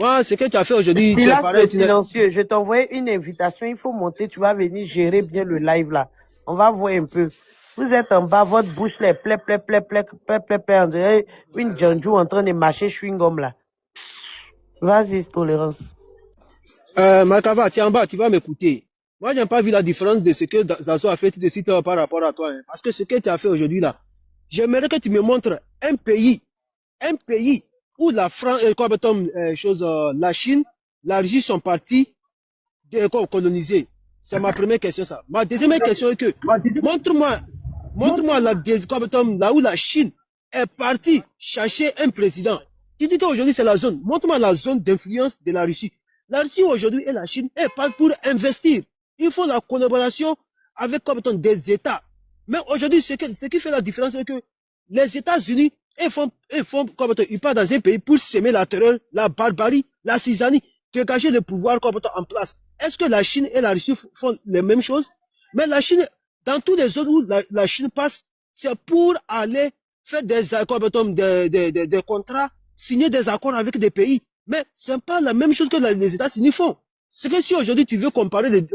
Moi, ce que tu as fait aujourd'hui, tu as pareil. Silencieux. Je t'envoie une invitation. Il faut monter. Tu vas venir gérer bien le live là. On va voir un peu. Vous êtes en bas, votre bouche là, on dirait une Djanjou en train de mâcher chewing-gum là. Vas-y, tolérance. Markava, tu es en bas, tu vas m'écouter. Moi, j'ai pas vu la différence de ce que Zazo a fait tout de suite par rapport à toi. Hein. Parce que ce que tu as fait aujourd'hui là, j'aimerais que tu me montres un pays où la France, la Chine, la Russie sont partis coloniser. C'est ma première question ça. Ma deuxième question est que, montre-moi Montre-moi là où la Chine est partie chercher un président. Tu dis qu'aujourd'hui c'est la zone. Montre-moi la zone d'influence de la Russie. La Russie aujourd'hui et la Chine est partie pour investir. Il faut la collaboration avec des États. Mais aujourd'hui, ce qui fait la différence, c'est que les États-Unis, ils partent dans un pays pour semer la terreur, la barbarie, la cisanie, dégager le pouvoir en place. Est-ce que la Chine et la Russie font les mêmes choses? Mais la Chine, dans tous les zones où la Chine passe, c'est pour aller faire des accords, des contrats, signer des accords avec des pays. Mais ce n'est pas la même chose que les États-Unis font. C'est que si aujourd'hui tu veux comparer les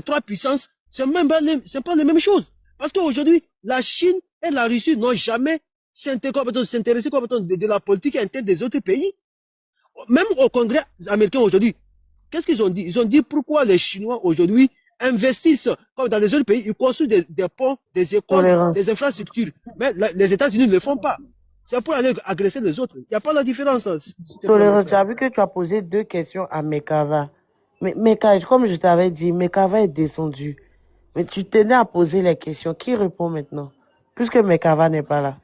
trois puissances, c'est pas les mêmes choses. Parce qu'aujourd'hui, la Chine et la Russie n'ont jamais s'intéressé de la politique interne des autres pays. Même au Congrès américain aujourd'hui, qu'est-ce qu'ils ont dit? Ils ont dit pourquoi les Chinois aujourd'hui investissent comme dans les autres pays, ils construisent des ponts, des écoles, des infrastructures. Mais les États-Unis ne le font pas. C'est pour aller agresser les autres. Il n'y a pas la différence. Tolérance, tu as vu que tu as posé 2 questions à Mekava. Mais Mekava, comme je t'avais dit, Mekava est descendu. Mais tu tenais à poser les questions. Qui répond maintenant? Puisque Mekava n'est pas là.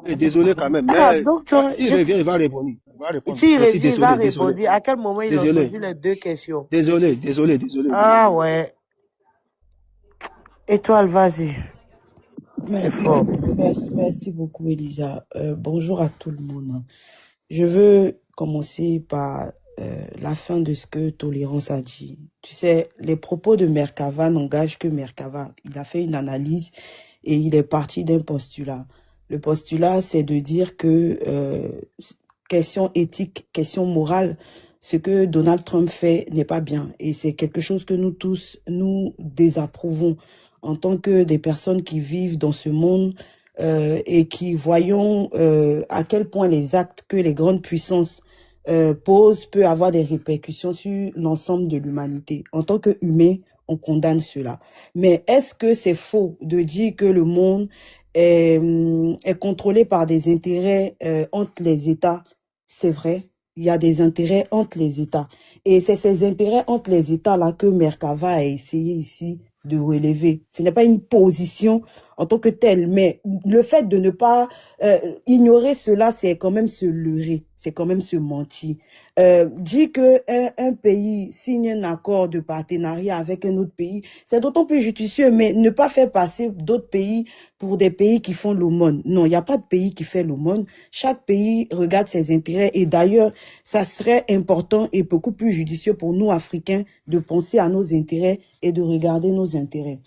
Désolé quand même. Ah, Mais donc, s'il revient, il va répondre. S'il revient, il va répondre. À quel moment il a posé les 2 questions? Désolé. Ah ouais. Étoile, vas-y. C'est fort. Merci beaucoup, Elisa. Bonjour à tout le monde. Je veux commencer par la fin de ce que Tolérance a dit. Tu sais, les propos de Merkava n'engagent que Merkava. Il a fait une analyse et il est parti d'un postulat. Le postulat, c'est de dire que question éthique, question morale, ce que Donald Trump fait n'est pas bien. Et c'est quelque chose que nous tous, nous désapprouvons en tant que des personnes qui vivent dans ce monde et qui voyons à quel point les actes que les grandes puissances posent peut avoir des répercussions sur l'ensemble de l'humanité. En tant qu'humains, on condamne cela. Mais est-ce que c'est faux de dire que le monde est contrôlé par des intérêts entre les États? C'est vrai, il y a des intérêts entre les États. Et c'est ces intérêts entre les États-là que Merkava a essayé ici de relever. Ce n'est pas une position en tant que telle, mais le fait de ne pas ignorer cela, c'est quand même se leurrer, c'est quand même se mentir. Dire que un pays signe un accord de partenariat avec un autre pays, c'est d'autant plus judicieux, mais ne pas faire passer d'autres pays pour des pays qui font l'aumône. Non, il n'y a pas de pays qui fait l'aumône. Chaque pays regarde ses intérêts et d'ailleurs, ça serait important et beaucoup plus judicieux pour nous, Africains, de penser à nos intérêts et de regarder nos intérêts.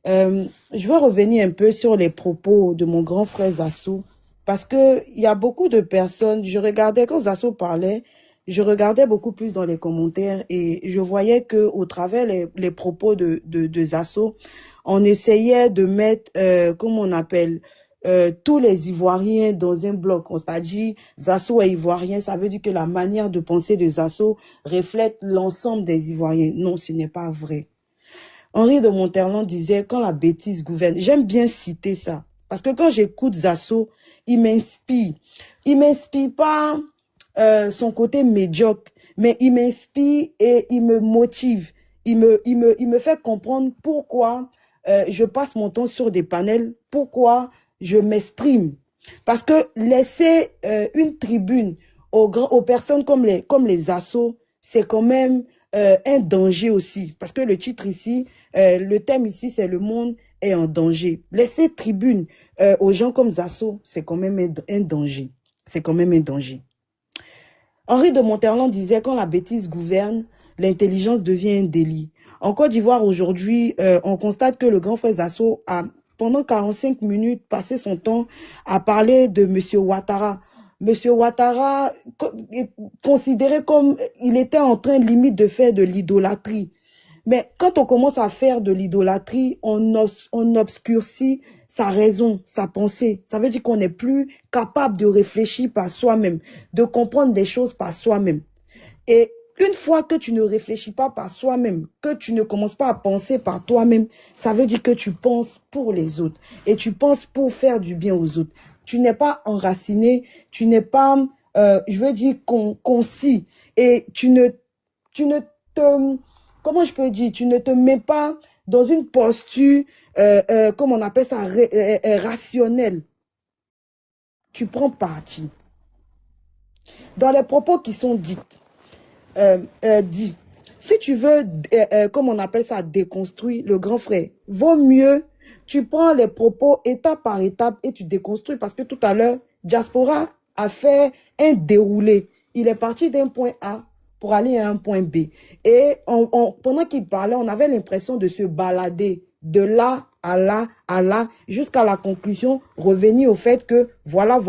Je veux revenir un peu sur les propos de mon grand frère Zasso, parce que il y a beaucoup de personnes, je regardais quand Zasso parlait, je regardais beaucoup plus dans les commentaires et je voyais que au travers les propos de Zasso, on essayait de mettre, comment on appelle, tous les Ivoiriens dans un bloc. On s'est dit, Zasso est Ivoirien, ça veut dire que la manière de penser de Zasso reflète l'ensemble des Ivoiriens. Non, ce n'est pas vrai. Henri de Monterland disait, quand la bêtise gouverne, j'aime bien citer ça, parce que quand j'écoute Zasso, il m'inspire. Il m'inspire pas son côté médiocre, mais il m'inspire et il me motive. Il me fait comprendre pourquoi je passe mon temps sur des panels, pourquoi je m'exprime. Parce que laisser une tribune aux personnes comme les assos, c'est quand même un danger aussi. Parce que le titre ici, le thème ici, c'est le monde est en danger. Laisser tribune aux gens comme Zasso, c'est quand même un danger. C'est quand même un danger. Henri de Monterland disait, quand la bêtise gouverne, l'intelligence devient un délit. En Côte d'Ivoire, aujourd'hui, on constate que le grand frère Zasso a, pendant 45 minutes, passé son temps à parler de M. Ouattara. M. Ouattara est considéré comme, il était en train limite de faire de l'idolâtrie. Mais quand on commence à faire de l'idolâtrie, on obscurcit sa raison, sa pensée. Ça veut dire qu'on n'est plus capable de réfléchir par soi-même, de comprendre des choses par soi-même. Et une fois que tu ne réfléchis pas par soi-même, que tu ne commences pas à penser par toi-même, ça veut dire que tu penses pour les autres. Et tu penses pour faire du bien aux autres. Tu n'es pas enraciné, tu n'es pas, je veux dire, concis. Et tu ne te... Comment je peux dire? Tu ne te mets pas dans une posture, comme on appelle ça, rationnelle, tu prends parti. Dans les propos qui sont dits, si tu veux, comme on appelle ça, déconstruire le grand frère, vaut mieux, tu prends les propos étape par étape et tu déconstruis. Parce que tout à l'heure, Diaspora a fait un déroulé. Il est parti d'un point A pour aller à un point B. Et pendant qu'il parlait, on avait l'impression de se balader de là à là à là, jusqu'à la conclusion, revenir au fait que voilà.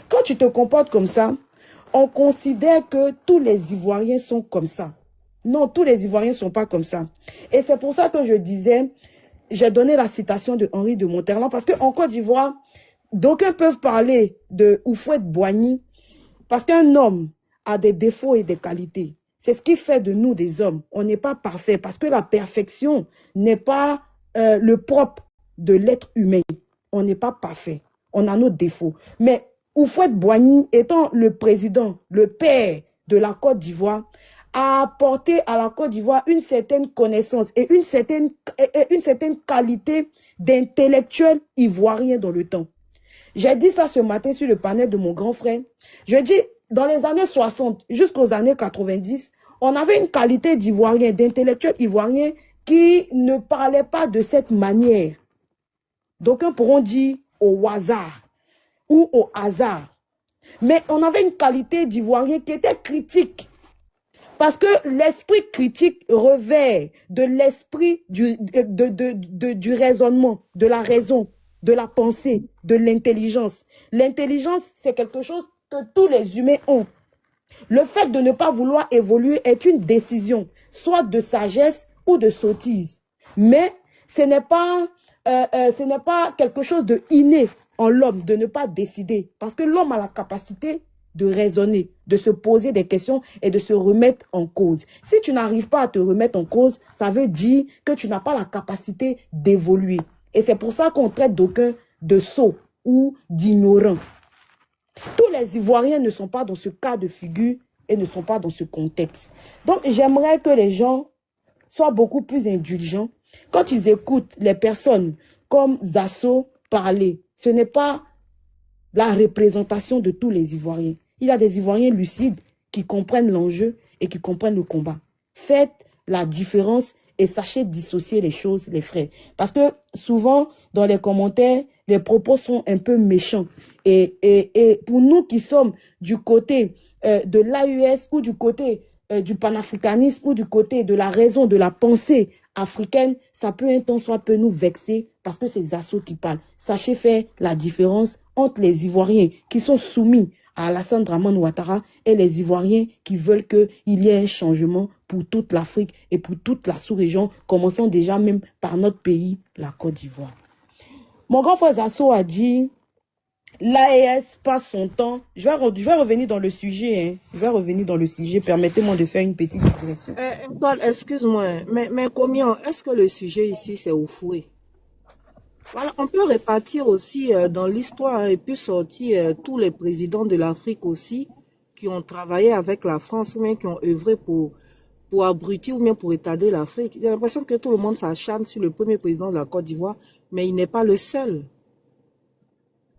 Quand tu te comportes comme ça, on considère que tous les Ivoiriens sont comme ça. Non, tous les Ivoiriens ne sont pas comme ça. Et c'est pour ça que je disais, j'ai donné la citation de Henri de Monterland, parce qu'en Côte d'Ivoire, d'aucuns peuvent parler de Houphouët-Boigny, parce qu'un homme a des défauts et des qualités. C'est ce qui fait de nous des hommes. On n'est pas parfait, parce que la perfection n'est pas le propre de l'être humain. On n'est pas parfait. On a nos défauts. Mais Houphouët-Boigny, étant le président, le père de la Côte d'Ivoire, a apporté à la Côte d'Ivoire une certaine connaissance et une certaine qualité d'intellectuel ivoirien dans le temps. J'ai dit ça ce matin sur le panel de mon grand frère. Je dis, dans les années 60 jusqu'aux années 90, on avait une qualité d'ivoirien, d'intellectuel ivoirien qui ne parlait pas de cette manière. D'aucuns pourront dire au hasard ou au hasard. Mais on avait une qualité d'ivoirien qui était critique. Parce que l'esprit critique revêt de l'esprit du raisonnement, de la raison, de la pensée, de l'intelligence. L'intelligence, c'est quelque chose que tous les humains ont. Le fait de ne pas vouloir évoluer est une décision, soit de sagesse ou de sottise. Mais ce n'est pas quelque chose de inné en l'homme de ne pas décider. Parce que l'homme a la capacité de raisonner, de se poser des questions et de se remettre en cause. Si tu n'arrives pas à te remettre en cause, ça veut dire que tu n'as pas la capacité d'évoluer. Et c'est pour ça qu'on traite d'aucuns de sots ou d'ignorants. Tous les Ivoiriens ne sont pas dans ce cas de figure et ne sont pas dans ce contexte. Donc j'aimerais que les gens soient beaucoup plus indulgents. Quand ils écoutent les personnes comme Zasso parler, ce n'est pas la représentation de tous les Ivoiriens. Il y a des Ivoiriens lucides qui comprennent l'enjeu et qui comprennent le combat. Faites la différence et sachez dissocier les choses, les frères. Parce que souvent, dans les commentaires, les propos sont un peu méchants. Et pour nous qui sommes du côté de l'AUS ou du côté du panafricanisme ou du côté de la raison, de la pensée africaine, ça peut un temps soit peu nous vexer parce que c'est Zasso qui parle. Sachez faire la différence entre les Ivoiriens qui sont soumis à Alassane Dramane Ouattara et les Ivoiriens qui veulent qu'il y ait un changement pour toute l'Afrique et pour toute la sous-région, commençant déjà même par notre pays, la Côte d'Ivoire. Mon grand frère Zasso a dit, l'AES passe son temps. Je vais revenir dans le sujet. Hein. Je vais revenir dans le sujet. Permettez-moi de faire une petite digression. Excuse-moi, mais combien est-ce que le sujet ici, c'est Houphouët? Voilà, on peut répartir aussi dans l'histoire et puis sortir tous les présidents de l'Afrique aussi qui ont travaillé avec la France ou bien qui ont œuvré pour abrutir ou bien pour étaler l'Afrique. J'ai l'impression que tout le monde s'acharne sur le premier président de la Côte d'Ivoire, mais il n'est pas le seul.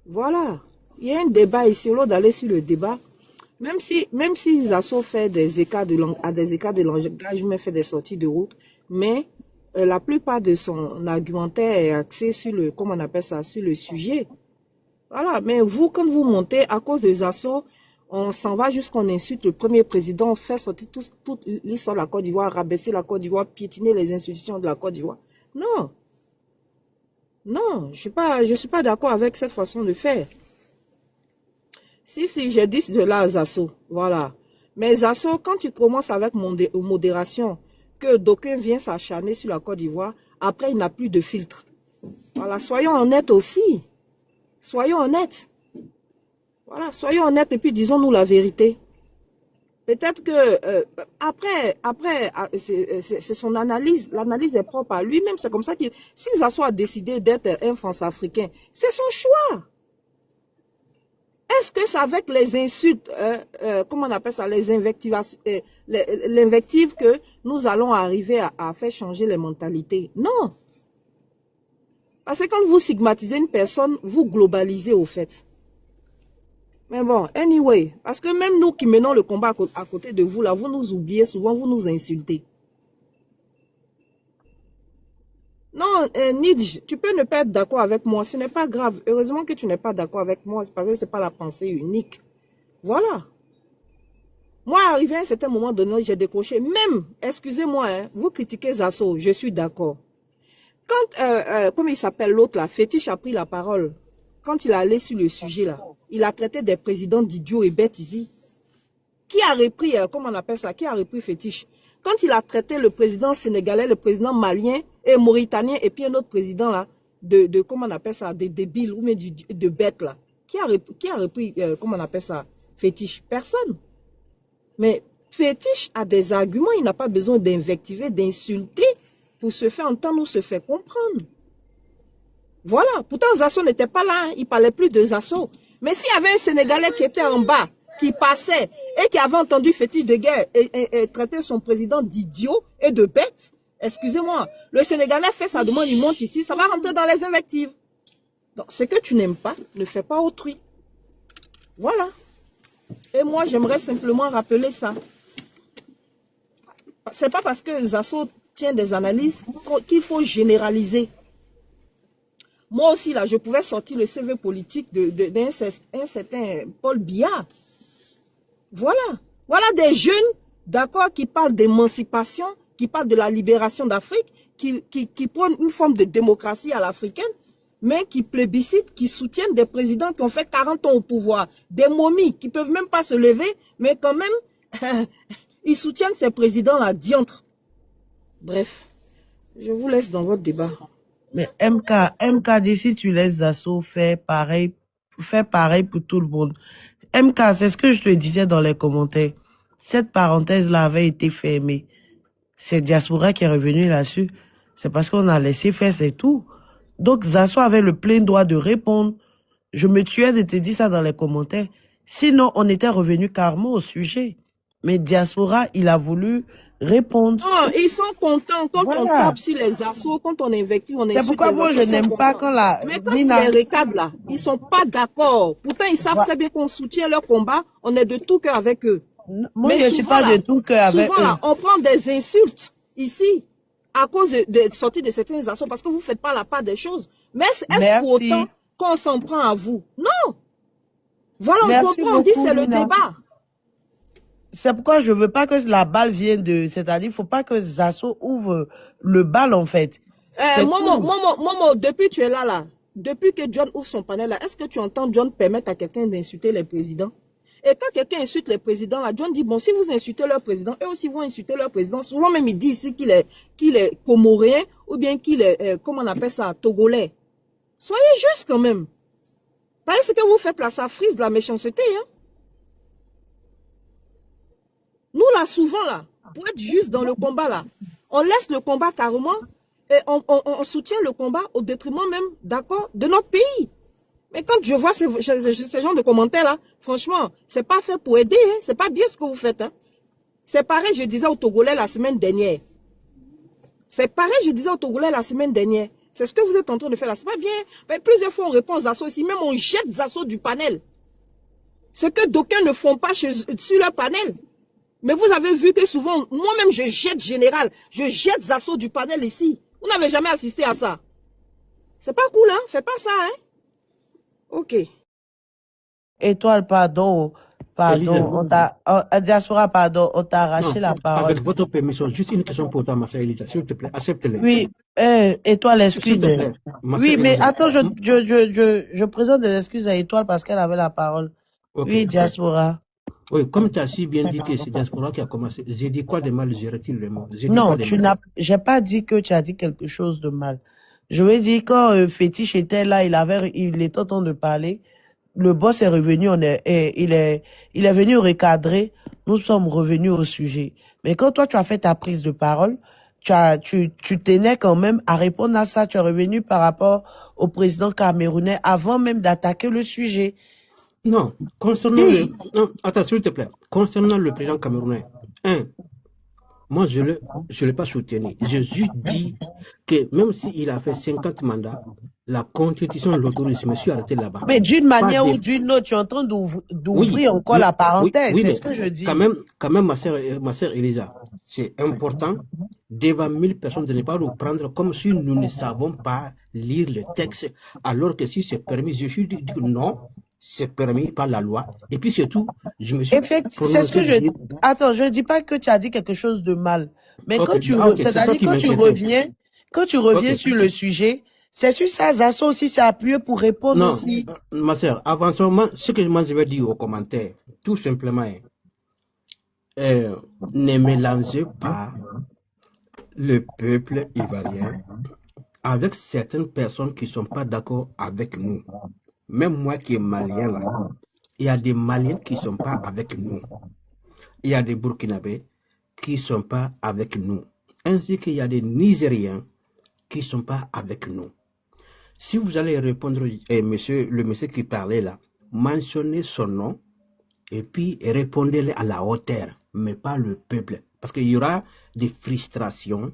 Voilà. Il y a un débat ici, au lieu d'aller sur le débat, même si Zasso fait des écarts de langage, mais fait des sorties de route, mais la plupart de son argumentaire est axé sur le, comment on appelle ça, sur le sujet. Voilà, mais vous, quand vous montez, à cause de Zasso, on s'en va jusqu'on insulte le premier président, on fait sortir toute l'histoire de la Côte d'Ivoire, rabaisser la Côte d'Ivoire, piétiner les institutions de la Côte d'Ivoire. Non. Non, je suis pas d'accord avec cette façon de faire. Si, j'ai dit de là à Zasso, voilà. Mais Zasso, quand tu commences avec modération, que d'aucuns viennent s'acharner sur la Côte d'Ivoire, après il n'a plus de filtre. Voilà, soyons honnêtes aussi. Soyons honnêtes. Voilà, soyons honnêtes et puis disons-nous la vérité. Peut-être que après, c'est son analyse. L'analyse est propre à lui-même. C'est comme ça que si Zasso a décidé d'être un France-Africain, c'est son choix. Est-ce que c'est avec les insultes, comment on appelle ça, les invectives, l'invective que nous allons arriver à faire changer les mentalités? Non. Parce que quand vous stigmatisez une personne, vous globalisez au fait. Mais bon, anyway, parce que même nous qui menons le combat à côté de vous, là, vous nous oubliez souvent, vous nous insultez. Non, Nidj, tu peux ne pas être d'accord avec moi, ce n'est pas grave. Heureusement que tu n'es pas d'accord avec moi, c'est parce que ce n'est pas la pensée unique. Voilà. Moi, arrivé à un certain moment donné, j'ai décroché. Même, excusez-moi, hein, vous critiquez Zasso, je suis d'accord. Quand, comment il s'appelle l'autre là, Fétiche a pris la parole, quand il est allé sur le sujet là, il a traité des présidents d'idiots et bêtes ici. Qui a repris, comment on appelle ça, qui a repris Fétiche? Quand il a traité le président sénégalais, le président malien et mauritanien, et puis un autre président là, comment on appelle ça, des débiles ou même de bêtes là, qui a repris, comment on appelle ça, Fétiche? Personne. Mais Fétiche a des arguments, il n'a pas besoin d'invectiver, d'insulter pour se faire entendre ou se faire comprendre. Voilà. Pourtant, Zasso n'était pas là, hein. Il ne parlait plus de Zasso. Mais s'il y avait un Sénégalais qui était en bas, qui passait et qui avait entendu Fétiche de guerre et traiter son président d'idiot et de bête, excusez-moi, le Sénégalais fait sa demande, il monte ici, ça va rentrer dans les invectives. Donc, ce que tu n'aimes pas, ne fais pas autrui. Voilà. Et moi, j'aimerais simplement rappeler ça. C'est pas parce que Zasso tient des analyses qu'il faut généraliser. Moi aussi, là, je pouvais sortir le CV politique d'un certain Paul Biya. Voilà. Voilà des jeunes, d'accord, qui parlent d'émancipation, qui parlent de la libération d'Afrique, qui prennent une forme de démocratie à l'africaine, mais qui plébiscitent, qui soutiennent des présidents qui ont fait 40 ans au pouvoir. Des momies qui ne peuvent même pas se lever, mais quand même, ils soutiennent ces présidents-là, diantres. Bref, je vous laisse dans votre débat. Mais MK, d'ici tu laisses Zasso faire pareil pour tout le monde. MK, c'est ce que je te disais dans les commentaires. Cette parenthèse-là avait été fermée. C'est Diaspora qui est revenu là-dessus. C'est parce qu'on a laissé faire, c'est tout. Donc Zasso avait le plein droit de répondre. Je me tuais de te dire ça dans les commentaires. Sinon, on était revenu carrément au sujet. Mais Diaspora, il a voulu répondre. Non, ils sont contents quand on tape sur les assauts, quand on invective, on insulte. C'est pourquoi moi je n'aime pas quand la... Mais quand les recadres là, ils sont pas d'accord. Pourtant, ils savent très bien qu'on soutient leur combat. On est de tout cœur avec eux. Moi, je ne suis pas de tout cœur avec eux. Là, on prend des insultes ici à cause de sortie de certaines assauts parce que vous ne faites pas la part des choses. Mais est-ce pour autant qu'on s'en prend à vous? Non. Voilà, on comprend, on dit c'est le débat. C'est pourquoi je veux pas que la balle vienne de... C'est-à-dire, il faut pas que Zasso ouvre le bal, en fait. Momo, depuis que tu es là, depuis que John ouvre son panel, là, est-ce que tu entends John permettre à quelqu'un d'insulter les présidents? Et quand quelqu'un insulte les présidents, là, John dit, bon, si vous insultez leur président, eux aussi vont insulter leur président. Souvent même, il dit ici qu'il est comorien ou bien qu'il est, comment on appelle ça, togolais. Soyez juste quand même. Parce que ce que vous faites là, ça frise de la méchanceté, hein. Nous, là, souvent, là, pour être juste dans le combat, là, on laisse le combat carrément et on soutient le combat au détriment même, d'accord, de notre pays. Mais quand je vois ce genre de commentaires, là, franchement, c'est pas fait pour aider, hein, c'est pas bien ce que vous faites, hein. C'est pareil, je disais aux Togolais la semaine dernière. C'est pareil, je disais aux Togolais la semaine dernière. C'est ce que vous êtes en train de faire là, c'est pas bien. Mais plusieurs fois, on répond aux assauts ici, même on jette Zasso du panel. Ce que d'aucuns ne font pas sur leur panel. Mais vous avez vu que souvent, moi-même, je jette Général, je jette Zasso du panel ici. Vous n'avez jamais assisté à ça. C'est pas cool, hein? Fais pas ça, hein? Ok. Étoile, pardon, on t'a, Diaspora, pardon, on t'a arraché la parole. Avec votre permission, juste une question pour toi, ma chère Elisa, s'il te plaît, accepte-le. Oui, Étoile, excuse. Oui, mais attends, je présente des excuses à Étoile parce qu'elle avait la parole. Okay, oui, Diaspora. Oui, comme tu as si bien dit que c'est Diaspora qui a commencé, j'ai dit quoi de mal, j'ai retiré le mot. Non, j'ai pas dit que tu as dit quelque chose de mal. Je veux dire, quand Fétiche était là, il était en train de parler, le boss est revenu, il est venu recadrer, nous sommes revenus au sujet. Mais quand toi, tu as fait ta prise de parole, tu tenais quand même à répondre à ça, tu es revenu par rapport au président camerounais avant même d'attaquer le sujet. Non, concernant le... Non, attends, s'il te plaît. Concernant le président camerounais, moi, je ne l'ai pas soutenu. J'ai juste dit que même s'il a fait 50 mandats, la Constitution l'autorise. Je me suis arrêté là-bas. Mais d'une manière ou d'une autre, tu es en train d'ouvrir encore la parenthèse. Oui, c'est ce que je dis. Quand même, ma sœur Elisa, c'est important devant 1000 personnes de ne pas nous prendre comme si nous ne savons pas lire le texte, alors que si c'est permis, je suis dit que non. C'est permis par la loi. Et puis surtout, je me suis c'est ce que je dis. Attends, je ne dis pas que tu as dit quelque chose de mal. Mais quand tu reviens sur le sujet, c'est sur ça, Zasso aussi s'est appuyé pour répondre aussi. Ma soeur, avançons. Ce que moi je vais dire aux commentaires, tout simplement, ne mélangez pas le peuple ivoirien avec certaines personnes qui ne sont pas d'accord avec nous. Même moi qui est malien là, il y a des Maliens qui ne sont pas avec nous. Il y a des Burkinabés qui ne sont pas avec nous. Ainsi qu'il y a des Nigériens qui ne sont pas avec nous. Si vous allez répondre, le monsieur qui parlait là, mentionnez son nom et puis répondez-le à la hauteur, mais pas le peuple. Parce qu'il y aura des frustrations,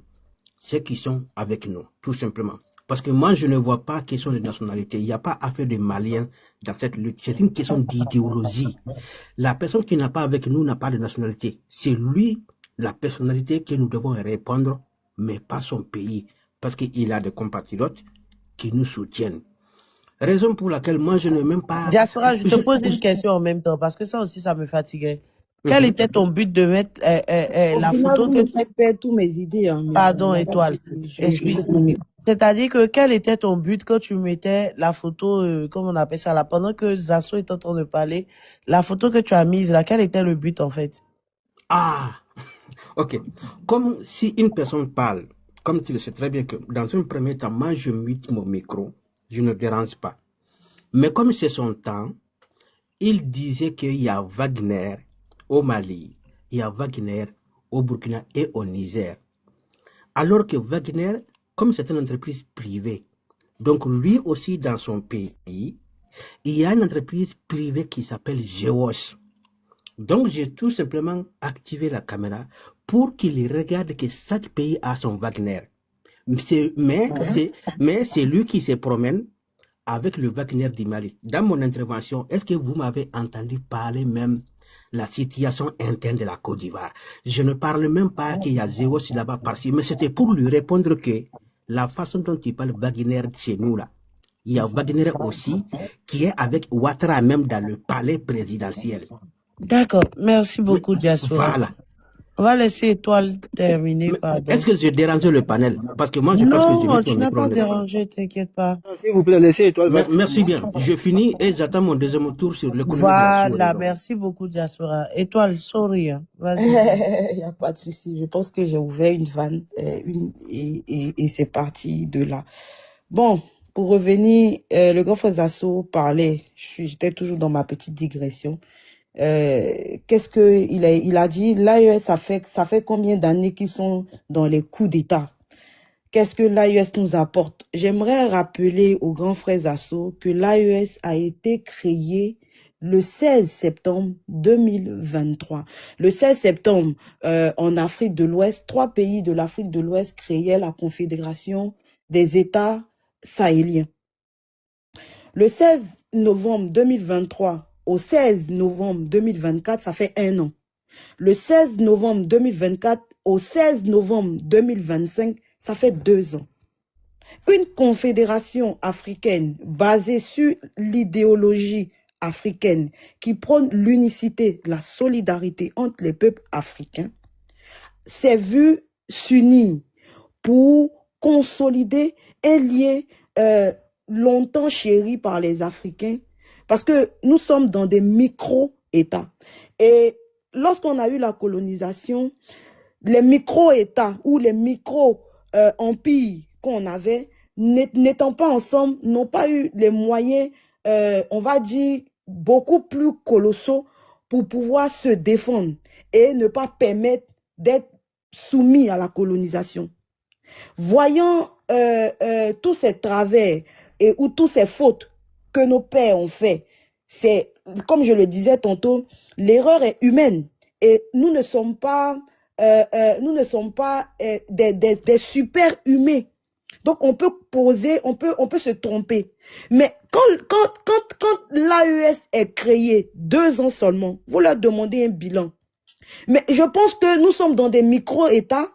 ceux qui sont avec nous, tout simplement. Parce que moi, je ne vois pas question de nationalité. Il n'y a pas affaire de Maliens dans cette lutte. C'est une question d'idéologie. La personne qui n'a pas avec nous n'a pas de nationalité. C'est lui, la personnalité que nous devons répondre, mais pas son pays. Parce qu'il a des compatriotes qui nous soutiennent. Raison pour laquelle moi, je ne même pas... Diaspora, je te pose une question en même temps, parce que ça aussi, ça me fatiguait. Quel était ton but de mettre la photo que tu fais tous mes idées. Pardon, Étoile. Excuse-moi. C'est-à-dire que quel était ton but quand tu mettais la photo, comment on appelle ça là, pendant que Zasso est en train de parler, la photo que tu as mise là, quel était le but en fait? Ah, ok. Comme si une personne parle, comme tu le sais très bien que dans un premier temps, moi je mute mon micro, je ne dérange pas. Mais comme c'est son temps, il disait qu'il y a Wagner au Mali, il y a Wagner au Burkina et au Niger. Alors que Wagner, comme c'est une entreprise privée, donc lui aussi dans son pays, il y a une entreprise privée qui s'appelle GEOS. Donc j'ai tout simplement activé la caméra pour qu'il regarde que chaque pays a son Wagner. Mais c'est lui qui se promène avec le Wagner du Mali. Dans mon intervention, est-ce que vous m'avez entendu parler même la situation interne de la Côte d'Ivoire? Je ne parle même pas qu'il y a GEOS là-bas par-ci, mais c'était pour lui répondre que la façon dont il parle Wagner chez nous là, il y a Wagner aussi qui est avec Ouattara même dans le palais présidentiel. D'accord, merci beaucoup Diaspora. Voilà. On va laisser Étoile terminer. Est-ce que j'ai dérangé le panel? Parce que moi je pense que je vais Non, tu n'as pas dérangé, t'inquiète pas. S'il vous plaît, laissez Étoile. Merci bien. Je finis et j'attends mon deuxième tour sur l'économie. Voilà, merci beaucoup Diaspora. Étoile, sorry. Vas-y. Il n'y a pas de souci. Je pense que j'ai ouvert une vanne et c'est parti de là. Bon, pour revenir, le grand frère Zasso parlait, j'étais toujours dans ma petite digression. Qu'est-ce que il a dit? L'AES, ça fait combien d'années qu'ils sont dans les coups d'État? Qu'est-ce que l'AES nous apporte? J'aimerais rappeler au grand frère Zasso que l'AES a été créé le 16 septembre 2023. Le 16 septembre, en Afrique de l'Ouest, 3 pays de l'Afrique de l'Ouest créaient la Confédération des États sahéliens. Le 16 novembre 2023 au 16 novembre 2024, ça fait 1 an. Le 16 novembre 2024 au 16 novembre 2025, ça fait 2 ans. Une confédération africaine basée sur l'idéologie africaine qui prône l'unicité, la solidarité entre les peuples africains, s'est vue s'unir pour consolider un lien longtemps chéri par les Africains, parce que nous sommes dans des micro-États. Et lorsqu'on a eu la colonisation, les micro-États ou les micro-empires qu'on avait, n'étant pas ensemble, n'ont pas eu les moyens, on va dire, beaucoup plus colossaux pour pouvoir se défendre et ne pas permettre d'être soumis à la colonisation. Voyant tous ces travers ou toutes ces fautes que nos pères ont fait, c'est, comme je le disais tantôt, l'erreur est humaine. Et nous ne sommes pas, des super humains. Donc, on peut poser, on peut se tromper. Mais quand l'AES est créé 2 ans seulement, vous leur demandez un bilan. Mais je pense que nous sommes dans des micro-États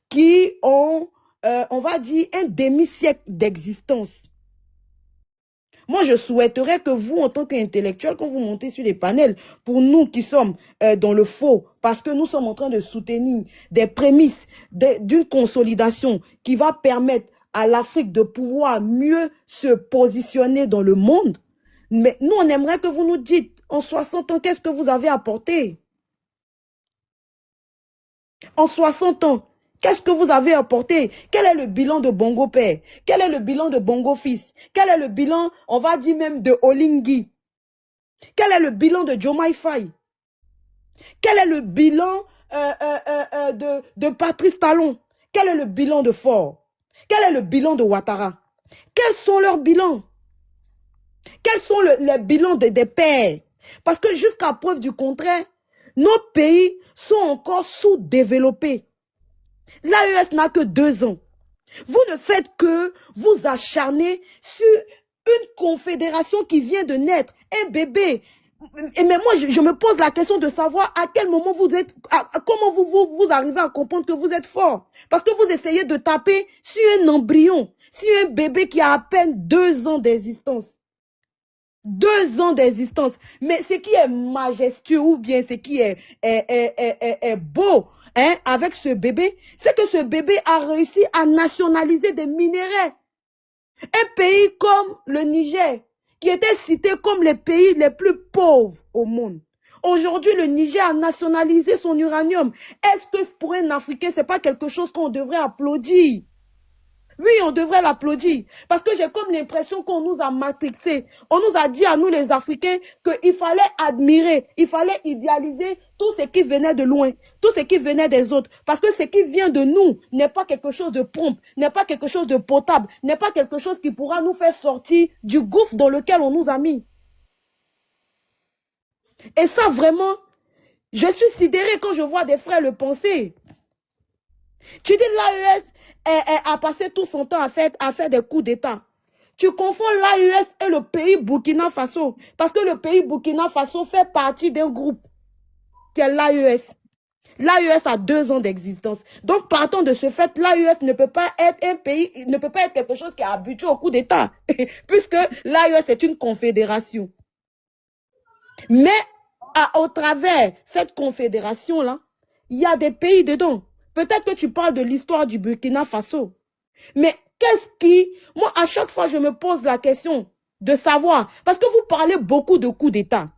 qui ont, on va dire, un demi-siècle d'existence. Moi, je souhaiterais que vous, en tant qu'intellectuel, quand vous montez sur les panels, pour nous qui sommes dans le faux, parce que nous sommes en train de soutenir des prémices d'une consolidation qui va permettre à l'Afrique de pouvoir mieux se positionner dans le monde. Mais nous, on aimerait que vous nous dites, en 60 ans, qu'est-ce que vous avez apporté? En 60 ans, qu'est-ce que vous avez apporté? Quel est le bilan de Bongo Père? Quel est le bilan de Bongo Fils? Quel est le bilan, on va dire même, de Olingui? Quel est le bilan de Diomaye Faye? Quel est le bilan de Patrice Talon? Quel est le bilan de Faure? Quel est le bilan de Ouattara? Quels sont leurs bilans? Quels sont les bilans des pères? Parce que jusqu'à preuve du contraire, nos pays sont encore sous-développés. L'AES n'a que 2 ans. Vous ne faites que vous acharner sur une confédération qui vient de naître, un bébé. Mais moi, je me pose la question de savoir à quel moment vous êtes, comment vous arrivez à comprendre que vous êtes fort. Parce que vous essayez de taper sur un embryon, sur un bébé qui a à peine 2 ans d'existence. 2 ans d'existence. Mais ce qui est majestueux ou bien ce qui est beau, hein, avec ce bébé, c'est que ce bébé a réussi à nationaliser des minéraux. Un pays comme le Niger, qui était cité comme les pays les plus pauvres au monde. Aujourd'hui, le Niger a nationalisé son uranium. Est-ce que pour un Africain, ce n'est pas quelque chose qu'on devrait applaudir? Oui, on devrait l'applaudir. Parce que j'ai comme l'impression qu'on nous a matrixés. On nous a dit à nous les Africains qu'il fallait admirer, il fallait idéaliser tout ce qui venait de loin, tout ce qui venait des autres. Parce que ce qui vient de nous n'est pas quelque chose de prompt, n'est pas quelque chose de potable, n'est pas quelque chose qui pourra nous faire sortir du gouffre dans lequel on nous a mis. Et ça, vraiment, je suis sidérée quand je vois des frères le penser. Tu dis l'AES a passé tout son temps à faire des coups d'État. Tu confonds l'AES et le pays Burkina Faso. Parce que le pays Burkina Faso fait partie d'un groupe qui est l'AES. L'AES a 2 ans d'existence. Donc, partant de ce fait, l'AES ne peut pas être un pays, ne peut pas être quelque chose qui est habitué au coup d'État. Puisque l'AES est une confédération. Mais, au travers cette confédération-là, il y a des pays dedans. Peut-être que tu parles de l'histoire du Burkina Faso. Mais qu'est-ce qui... Moi, à chaque fois, je me pose la question de savoir. Parce que vous parlez beaucoup de coups d'État.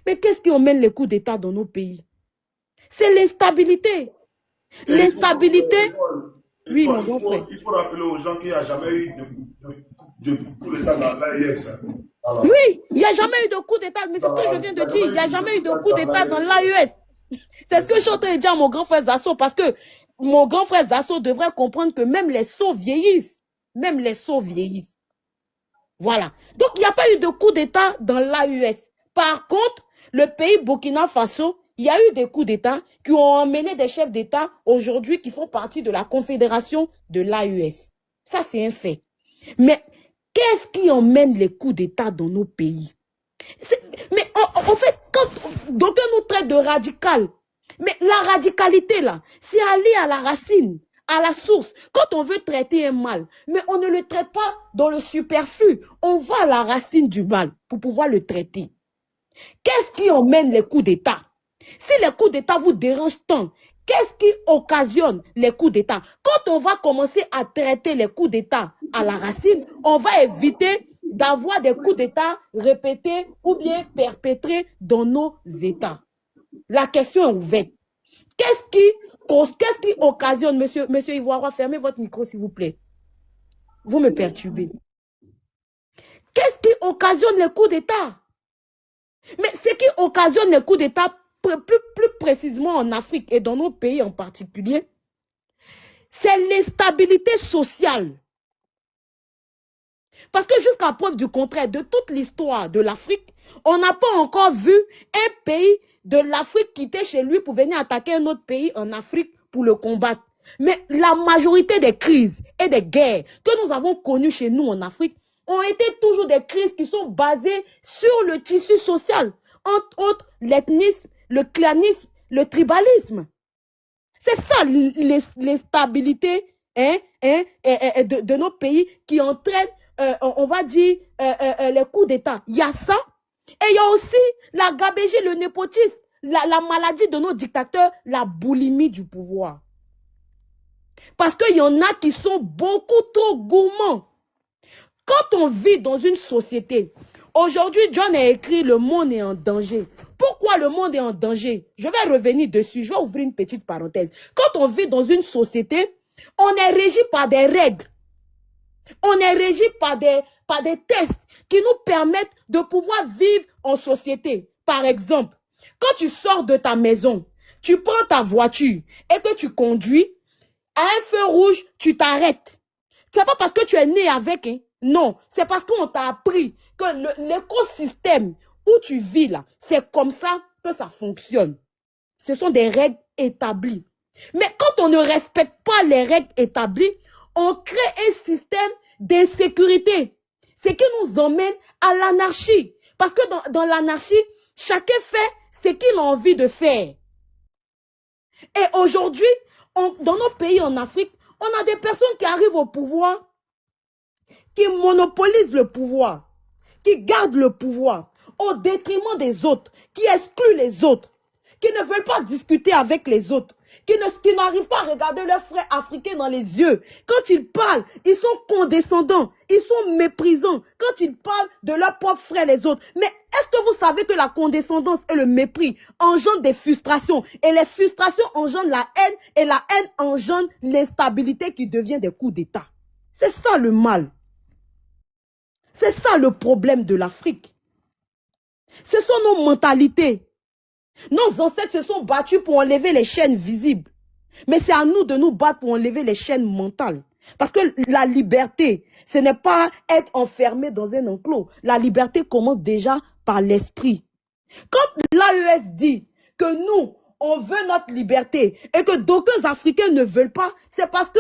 Mais qu'est-ce qui emmène les coups d'État dans nos pays? C'est l'instabilité. L'instabilité... Oui, mon grand frère. Il faut rappeler aux gens qu'il n'y a jamais eu de coup d'État dans l'AES. Oui, il n'y a jamais eu de coup d'État. Mais c'est ce que je viens de dire. Il n'y a jamais eu de coup d'État dans l'AES. C'est ce que je suis en train de dire à mon grand frère Zasso, parce que mon grand frère Zasso devrait comprendre que même les sots vieillissent. Même les sots vieillissent. Voilà. Donc, il n'y a pas eu de coup d'État dans l'AES. Par contre, le pays Burkina Faso, il y a eu des coups d'État qui ont emmené des chefs d'État aujourd'hui qui font partie de la confédération de l'AES. Ça, c'est un fait. Mais qu'est-ce qui emmène les coups d'État dans nos pays? Mais en fait, quand d'aucuns nous traitent de radical, mais la radicalité là, c'est aller à la racine, à la source. Quand on veut traiter un mal, mais on ne le traite pas dans le superflu, on va à la racine du mal pour pouvoir le traiter. Qu'est-ce qui emmène les coups d'État? Si les coups d'État vous dérangent tant, qu'est-ce qui occasionne les coups d'État? Quand on va commencer à traiter les coups d'État à la racine, on va éviter d'avoir des coups d'État répétés ou bien perpétrés dans nos États. La question est ouverte. Qu'est-ce qui occasionne, monsieur Ivoire, fermez votre micro s'il vous plaît. Vous me perturbez. Qu'est-ce qui occasionne les coups d'État? Mais ce qui occasionne les coups d'État, plus précisément en Afrique et dans nos pays en particulier, c'est l'instabilité sociale. Parce que jusqu'à preuve du contraire, de toute l'histoire de l'Afrique, on n'a pas encore vu un pays de l'Afrique quitter chez lui pour venir attaquer un autre pays en Afrique pour le combattre. Mais la majorité des crises et des guerres que nous avons connues chez nous en Afrique ont été toujours des crises qui sont basées sur le tissu social, entre autres l'ethnisme, le clanisme, le tribalisme. C'est ça l'instabilité de nos pays qui entraîne, on va dire, les coups d'État. Il y a ça. Et il y a aussi la gabégie, le népotisme, la maladie de nos dictateurs, la boulimie du pouvoir. Parce qu'il y en a qui sont beaucoup trop gourmands. Quand on vit dans une société, aujourd'hui, John a écrit « Le monde est en danger ». Pourquoi le monde est en danger? Je vais revenir dessus, je vais ouvrir une petite parenthèse. Quand on vit dans une société, on est régi par des règles. On est régi par des tests qui nous permettent de pouvoir vivre en société. Par exemple, quand tu sors de ta maison, tu prends ta voiture et que tu conduis, à un feu rouge, tu t'arrêtes. C'est pas parce que tu es né avec, hein. Non, c'est parce qu'on t'a appris que l'écosystème où tu vis là, c'est comme ça que ça fonctionne. Ce sont des règles établies. Mais quand on ne respecte pas les règles établies, on crée un système d'insécurité. Ce qui nous emmène à l'anarchie. Parce que dans l'anarchie, chacun fait ce qu'il a envie de faire. Et aujourd'hui, dans nos pays en Afrique, on a des personnes qui arrivent au pouvoir, qui monopolisent le pouvoir, qui gardent le pouvoir au détriment des autres, qui excluent les autres, qui ne veulent pas discuter avec les autres, qui n'arrivent pas à regarder leurs frères africains dans les yeux. Quand ils parlent, ils sont condescendants, ils sont méprisants. Quand ils parlent de leurs propres frères les autres. Mais est-ce que vous savez que la condescendance et le mépris engendrent des frustrations? Et les frustrations engendrent la haine, et la haine engendre l'instabilité qui devient des coups d'État. C'est ça le mal. C'est ça le problème de l'Afrique. Ce sont nos mentalités. Nos ancêtres se sont battus pour enlever les chaînes visibles. Mais c'est à nous de nous battre pour enlever les chaînes mentales. Parce que la liberté, ce n'est pas être enfermé dans un enclos. La liberté commence déjà par l'esprit. Quand l'AES dit que nous, on veut notre liberté et que d'aucuns Africains ne veulent pas, c'est parce que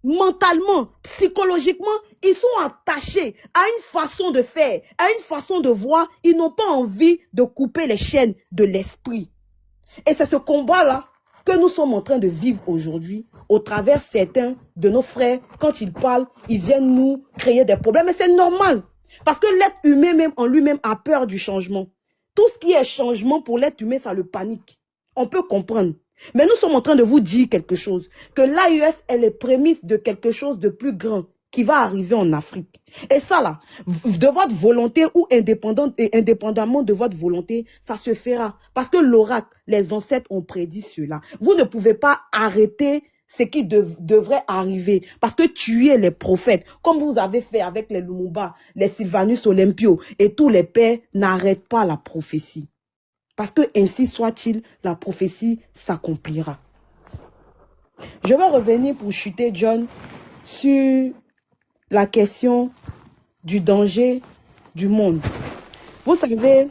mentalement, psychologiquement, ils sont attachés à une façon de faire, à une façon de voir. Ils n'ont pas envie de couper les chaînes de l'esprit. Et c'est ce combat-là que nous sommes en train de vivre aujourd'hui au travers certains de nos frères. Quand ils parlent, ils viennent nous créer des problèmes. Et c'est normal. Parce que l'être humain même en lui-même a peur du changement. Tout ce qui est changement pour l'être humain, ça le panique. On peut comprendre. Mais nous sommes en train de vous dire quelque chose, que l'AES est les prémices de quelque chose de plus grand qui va arriver en Afrique. Et ça là, de votre volonté ou indépendamment de votre volonté, ça se fera. Parce que l'oracle, les ancêtres ont prédit cela. Vous ne pouvez pas arrêter ce qui devrait arriver. Parce que tuer les prophètes, comme vous avez fait avec les Lumumba, les Sylvanus Olympio et tous les pères, n'arrêtent pas la prophétie. Parce que ainsi soit-il, la prophétie s'accomplira. Je vais revenir pour chuter, John, sur la question du danger du monde. Vous savez,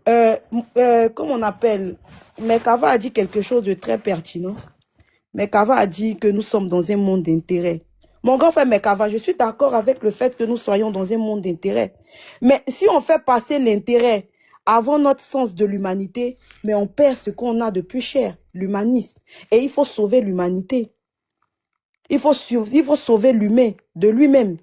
comme on appelle, Mekava a dit quelque chose de très pertinent. Mekava a dit que nous sommes dans un monde d'intérêt. Mon grand frère Mekava, je suis d'accord avec le fait que nous soyons dans un monde d'intérêt. Mais si on fait passer l'intérêt avant notre sens de l'humanité, mais on perd ce qu'on a de plus cher, l'humanisme. Et il faut sauver l'humanité. Il faut sauver l'humain de lui-même,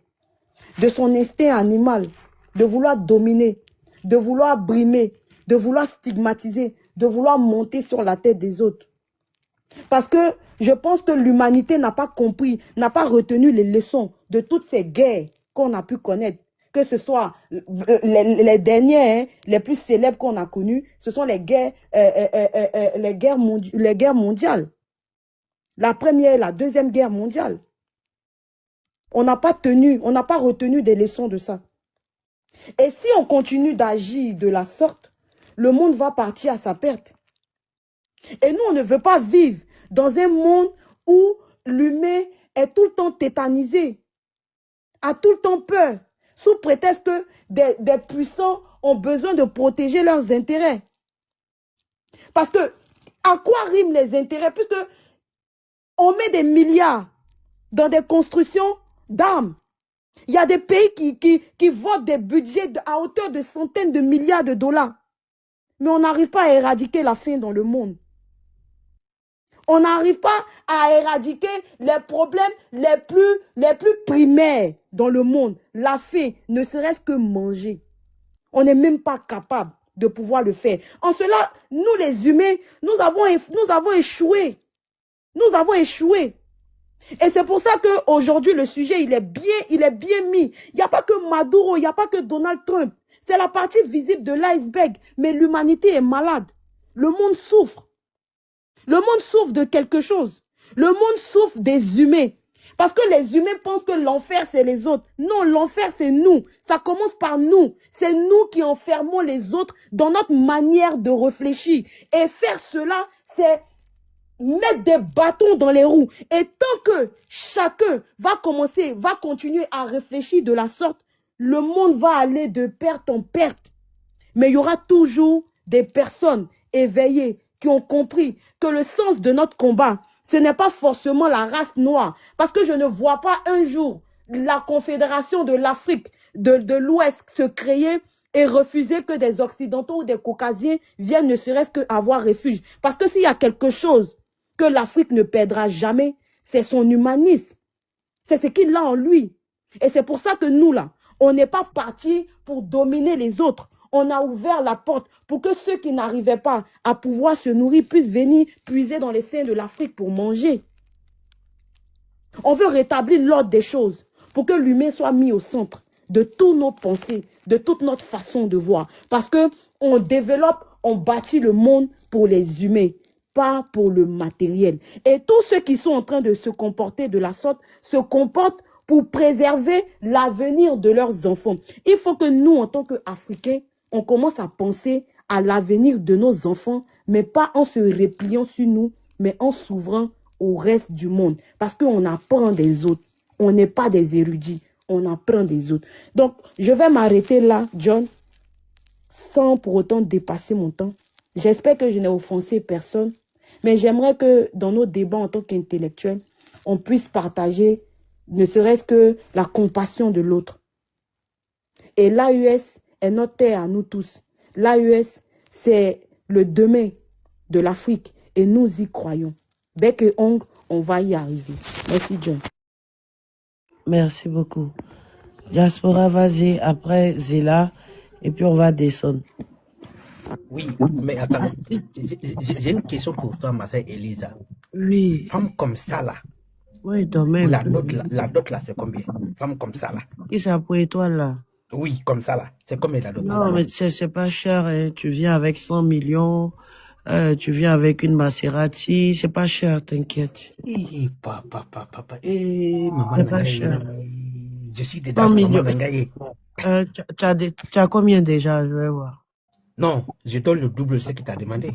de son instinct animal, de vouloir dominer, de vouloir brimer, de vouloir stigmatiser, de vouloir monter sur la tête des autres. Parce que je pense que l'humanité n'a pas compris, n'a pas retenu les leçons de toutes ces guerres qu'on a pu connaître. Que ce soit les dernières, les plus célèbres qu'on a connues, ce sont les guerres mondiales. La première et la deuxième guerre mondiale. On n'a pas retenu des leçons de ça. Et si on continue d'agir de la sorte, le monde va partir à sa perte. Et nous, on ne veut pas vivre dans un monde où l'humain est tout le temps tétanisé, a tout le temps peur. sous prétexte que des puissants ont besoin de protéger leurs intérêts. Parce que, à quoi riment les intérêts? Puisque on met des milliards dans des constructions d'armes. Il y a des pays qui votent des budgets à hauteur de centaines de milliards de dollars. Mais on n'arrive pas à éradiquer la faim dans le monde. On n'arrive pas à éradiquer les problèmes les plus primaires dans le monde. La faim, ne serait-ce que manger. On n'est même pas capable de pouvoir le faire. En cela, nous les humains, nous avons échoué. Nous avons échoué. Et c'est pour ça qu'aujourd'hui, le sujet, il est bien mis. Il n'y a pas que Maduro, il n'y a pas que Donald Trump. C'est la partie visible de l'iceberg. Mais l'humanité est malade. Le monde souffre. Le monde souffre de quelque chose. Le monde souffre des humains. Parce que les humains pensent que l'enfer, c'est les autres. Non, l'enfer, c'est nous. Ça commence par nous. C'est nous qui enfermons les autres dans notre manière de réfléchir. Et faire cela, c'est mettre des bâtons dans les roues. Et tant que chacun va continuer à réfléchir de la sorte, le monde va aller de perte en perte. Mais il y aura toujours des personnes éveillées qui ont compris que le sens de notre combat, ce n'est pas forcément la race noire. Parce que je ne vois pas un jour la Confédération de l'Afrique de l'Ouest se créer et refuser que des Occidentaux ou des Caucasiens viennent ne serait-ce qu'avoir refuge. Parce que s'il y a quelque chose que l'Afrique ne perdra jamais, c'est son humanisme. C'est ce qu'il a en lui. Et c'est pour ça que nous, là, on n'est pas partis pour dominer les autres. On a ouvert la porte pour que ceux qui n'arrivaient pas à pouvoir se nourrir puissent venir puiser dans les seins de l'Afrique pour manger. On veut rétablir l'ordre des choses pour que l'humain soit mis au centre de toutes nos pensées, de toute notre façon de voir. Parce qu'on développe, on bâtit le monde pour les humains, pas pour le matériel. Et tous ceux qui sont en train de se comporter de la sorte se comportent pour préserver l'avenir de leurs enfants. Il faut que nous, en tant qu'Africains, on commence à penser à l'avenir de nos enfants, mais pas en se repliant sur nous, mais en s'ouvrant au reste du monde. Parce qu'on apprend des autres. On n'est pas des érudits. On apprend des autres. Donc, je vais m'arrêter là, John, sans pour autant dépasser mon temps. J'espère que je n'ai offensé personne, mais j'aimerais que dans nos débats en tant qu'intellectuels, on puisse partager ne serait-ce que la compassion de l'autre. Et l'AES est notre terre à nous tous. L'AES, c'est le demain de l'Afrique et nous y croyons. Bec et ongle, on va y arriver. Merci, John. Merci beaucoup. Diaspora, vas-y, après Zéla, et puis on va descendre. Oui, mais attends, j'ai une question pour toi, ma sœur Elisa. Oui. Femme comme ça, là. Oui, domaine. La dot, là, c'est combien? Femme comme ça, là. Qui ça pour toi, là? Oui, comme ça, là. C'est combien la dot? Non, mais c'est pas cher, hein. Tu viens avec 100 millions, tu viens avec une Maserati, c'est pas cher, t'inquiète. Papa. Maman, c'est pas cher. Je suis dedans, maman Nangaye. Tu as combien déjà, je vais voir. Non, je donne le double de ce que tu as demandé.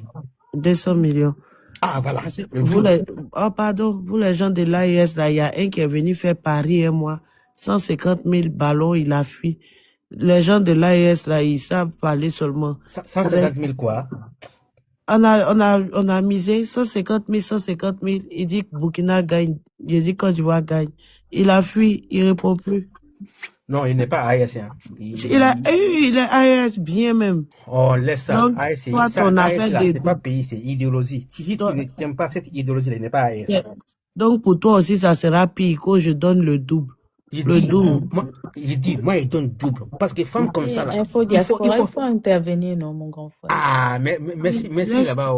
200 millions. Ah, voilà. Vous les gens de l'AIS, là, il y a un qui est venu faire Paris un mois, 150 000 ballons, il a fui. Les gens de l'AIS, là, ils savent parler seulement. 150 000 quoi? On a misé 150 000. Il dit que Burkina gagne. Il dit que Côte d'Ivoire gagne. Il a fui, il répond plus. Non, il n'est pas AES. Hein. Il est AES bien même. Oh, laisse ça. Donc, AES, c'est pas pays, c'est idéologie. Si tu ne tiens pas cette idéologie, il n'est pas AES. Donc, pour toi aussi, ça sera pire que je donne le double. Moi, il donne double. Parce que femme comme ça, là. Il faut intervenir, non, mon grand frère. Ah, merci là-bas,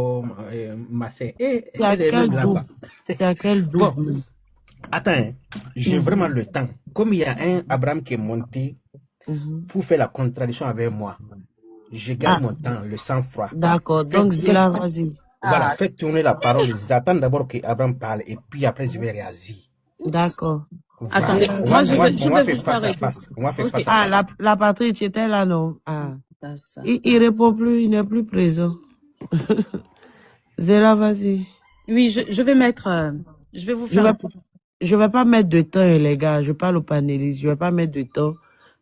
ma sœur. T'as quel double? Bon, attends, j'ai vraiment le temps. Comme il y a un Abraham qui est monté pour faire la contradiction avec moi, je garde mon temps, le sang-froid. D'accord, donc Zila, vas-y. Voilà, faites tourner la parole. J'attends d'abord qu'Abraham parle et puis après je vais réagir. D'accord. Voilà. Attendez, je vais vous faire face. Ah, la patrie, tu étais là, non? Ah. Il répond plus, il n'est plus présent. Zéla, vas-y. Oui, je vais mettre, je vais vous faire. Je vais pas mettre de temps, les gars. Je parle au panéliste. Je vais pas mettre de temps.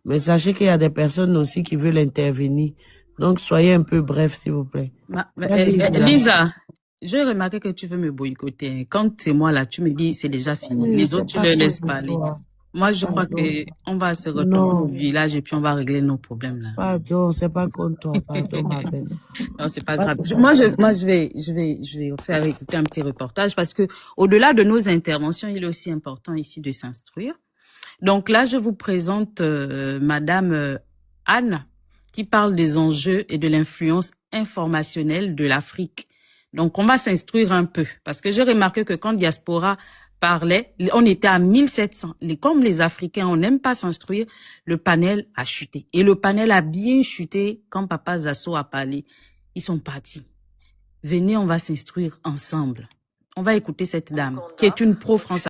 Mais sachez qu'il y a des personnes aussi qui veulent intervenir. Donc, soyez un peu bref, s'il vous plaît. Lisa, j'ai remarqué que tu veux me boycotter. Quand c'est moi là, tu me dis c'est déjà fini. Oui, Les autres, tu les laisses parler. Moi, je crois qu'on va se retrouver au village et puis on va régler nos problèmes là. Pardon, c'est pas contre toi. Pardon, ma belle. Non, c'est pas grave. Moi, je vais faire écouter un petit reportage parce que au-delà de nos interventions, il est aussi important ici de s'instruire. Donc là, je vous présente Madame Anne qui parle des enjeux et de l'influence informationnelle de l'Afrique. Donc, on va s'instruire un peu parce que j'ai remarqué que quand Diaspora parlait, on était à 1700. Comme les Africains, on n'aime pas s'instruire, le panel a chuté. Et le panel a bien chuté quand Papa Zasso a parlé. Ils sont partis. Venez, on va s'instruire ensemble. On va écouter cette dame qui est une pro-française.